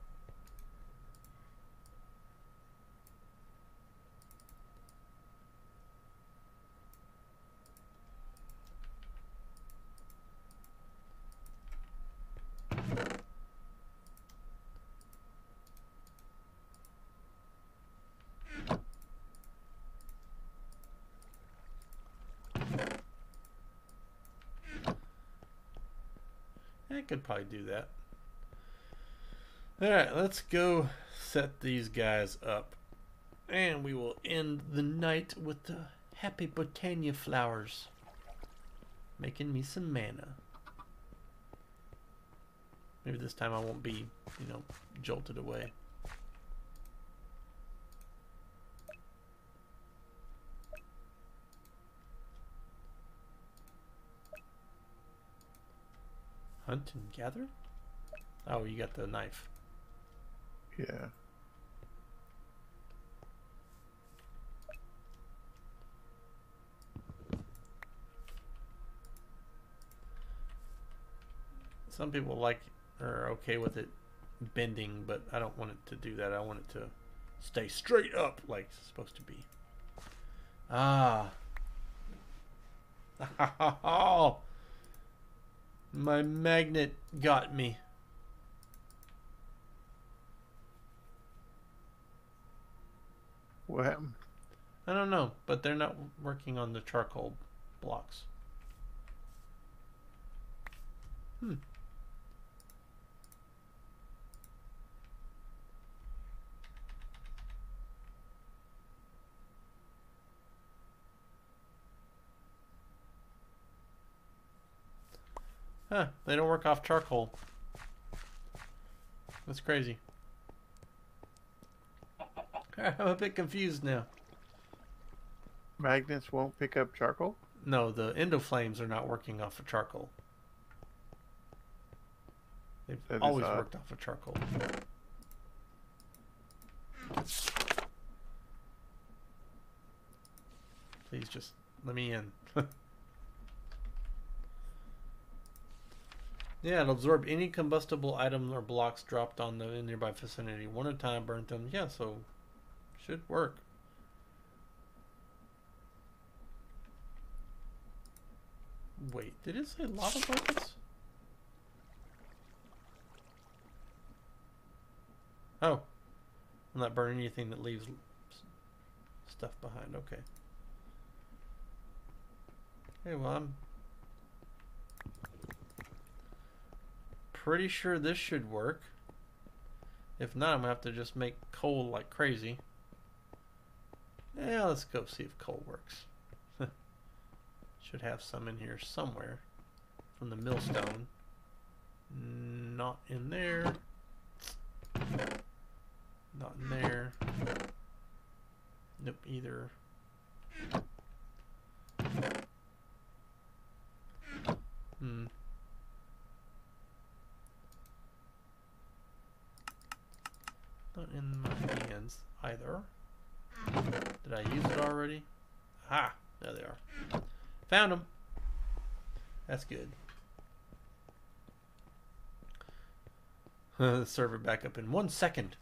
I could probably do that. Alright, let's go set these guys up. And we will end the night with the happy botania flowers. Making me some mana. Maybe this time I won't be, you know, jolted away. Hunt and gather? Oh, you got the knife. Yeah. Some people are okay with it bending, but I don't want it to do that. I want it to stay straight up like it's supposed to be. Ah. Oh. My magnet got me. What happened? I don't know, but they're not working on the charcoal blocks. Huh, they don't work off charcoal. That's crazy. I'm a bit confused now. Magnets won't pick up charcoal? No, the endoflames are not working off of charcoal. They've always worked off of charcoal. Please just let me in. Yeah, it'll absorb any combustible items or blocks dropped on the nearby vicinity. One at a time, burn them. Yeah, so should work. Wait, did it say lava buckets? Oh, will not burn anything that leaves stuff behind. Okay. Okay, well, I'm pretty sure this should work. If not, I'm gonna have to just make coal like crazy. Yeah, let's go see if coal works. Should have some in here somewhere from the millstone. Not in there. Not in there. Nope, either. Not in my hands either. Did I use it already? Ah, there they are. Found them. That's good. The server back up in 1 second.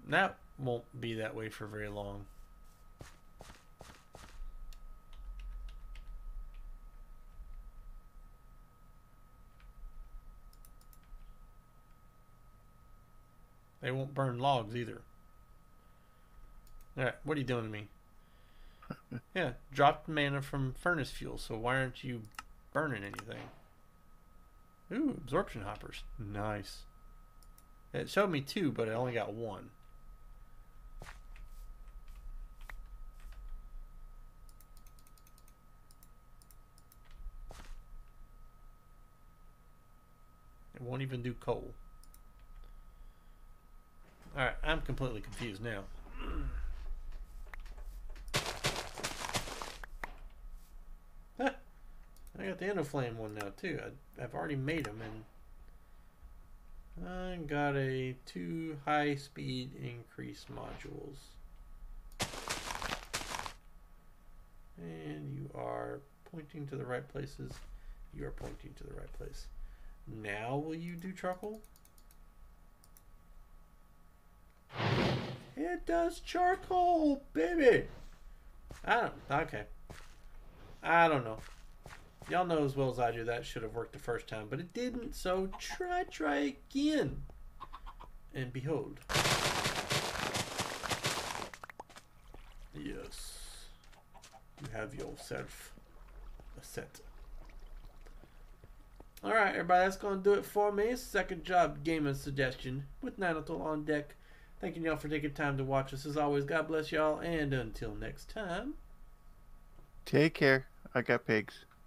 That won't be that way for very long. They won't burn logs either. Alright, what are you doing to me? Yeah, dropped mana from furnace fuel, so why aren't you burning anything? Ooh, absorption hoppers. Nice. It showed me 2, but I only got 1. It won't even do coal. Alright, I'm completely confused now. Huh, I got the Endoflame one now too. I've already made them, and I got a 2 high-speed increase modules. And you are pointing to the right places. You are pointing to the right place. Now will you do charcoal? It does charcoal, baby. Okay. I don't know. Y'all know as well as I do that should have worked the first time, but it didn't, so try again. And behold. Yes. You have yourself a set. Alright, everybody, that's going to do it for me. Second job gaming suggestion with Ninotal on deck. Thanking y'all for taking time to watch us. As always, God bless y'all, and until next time. Take care. I got pigs.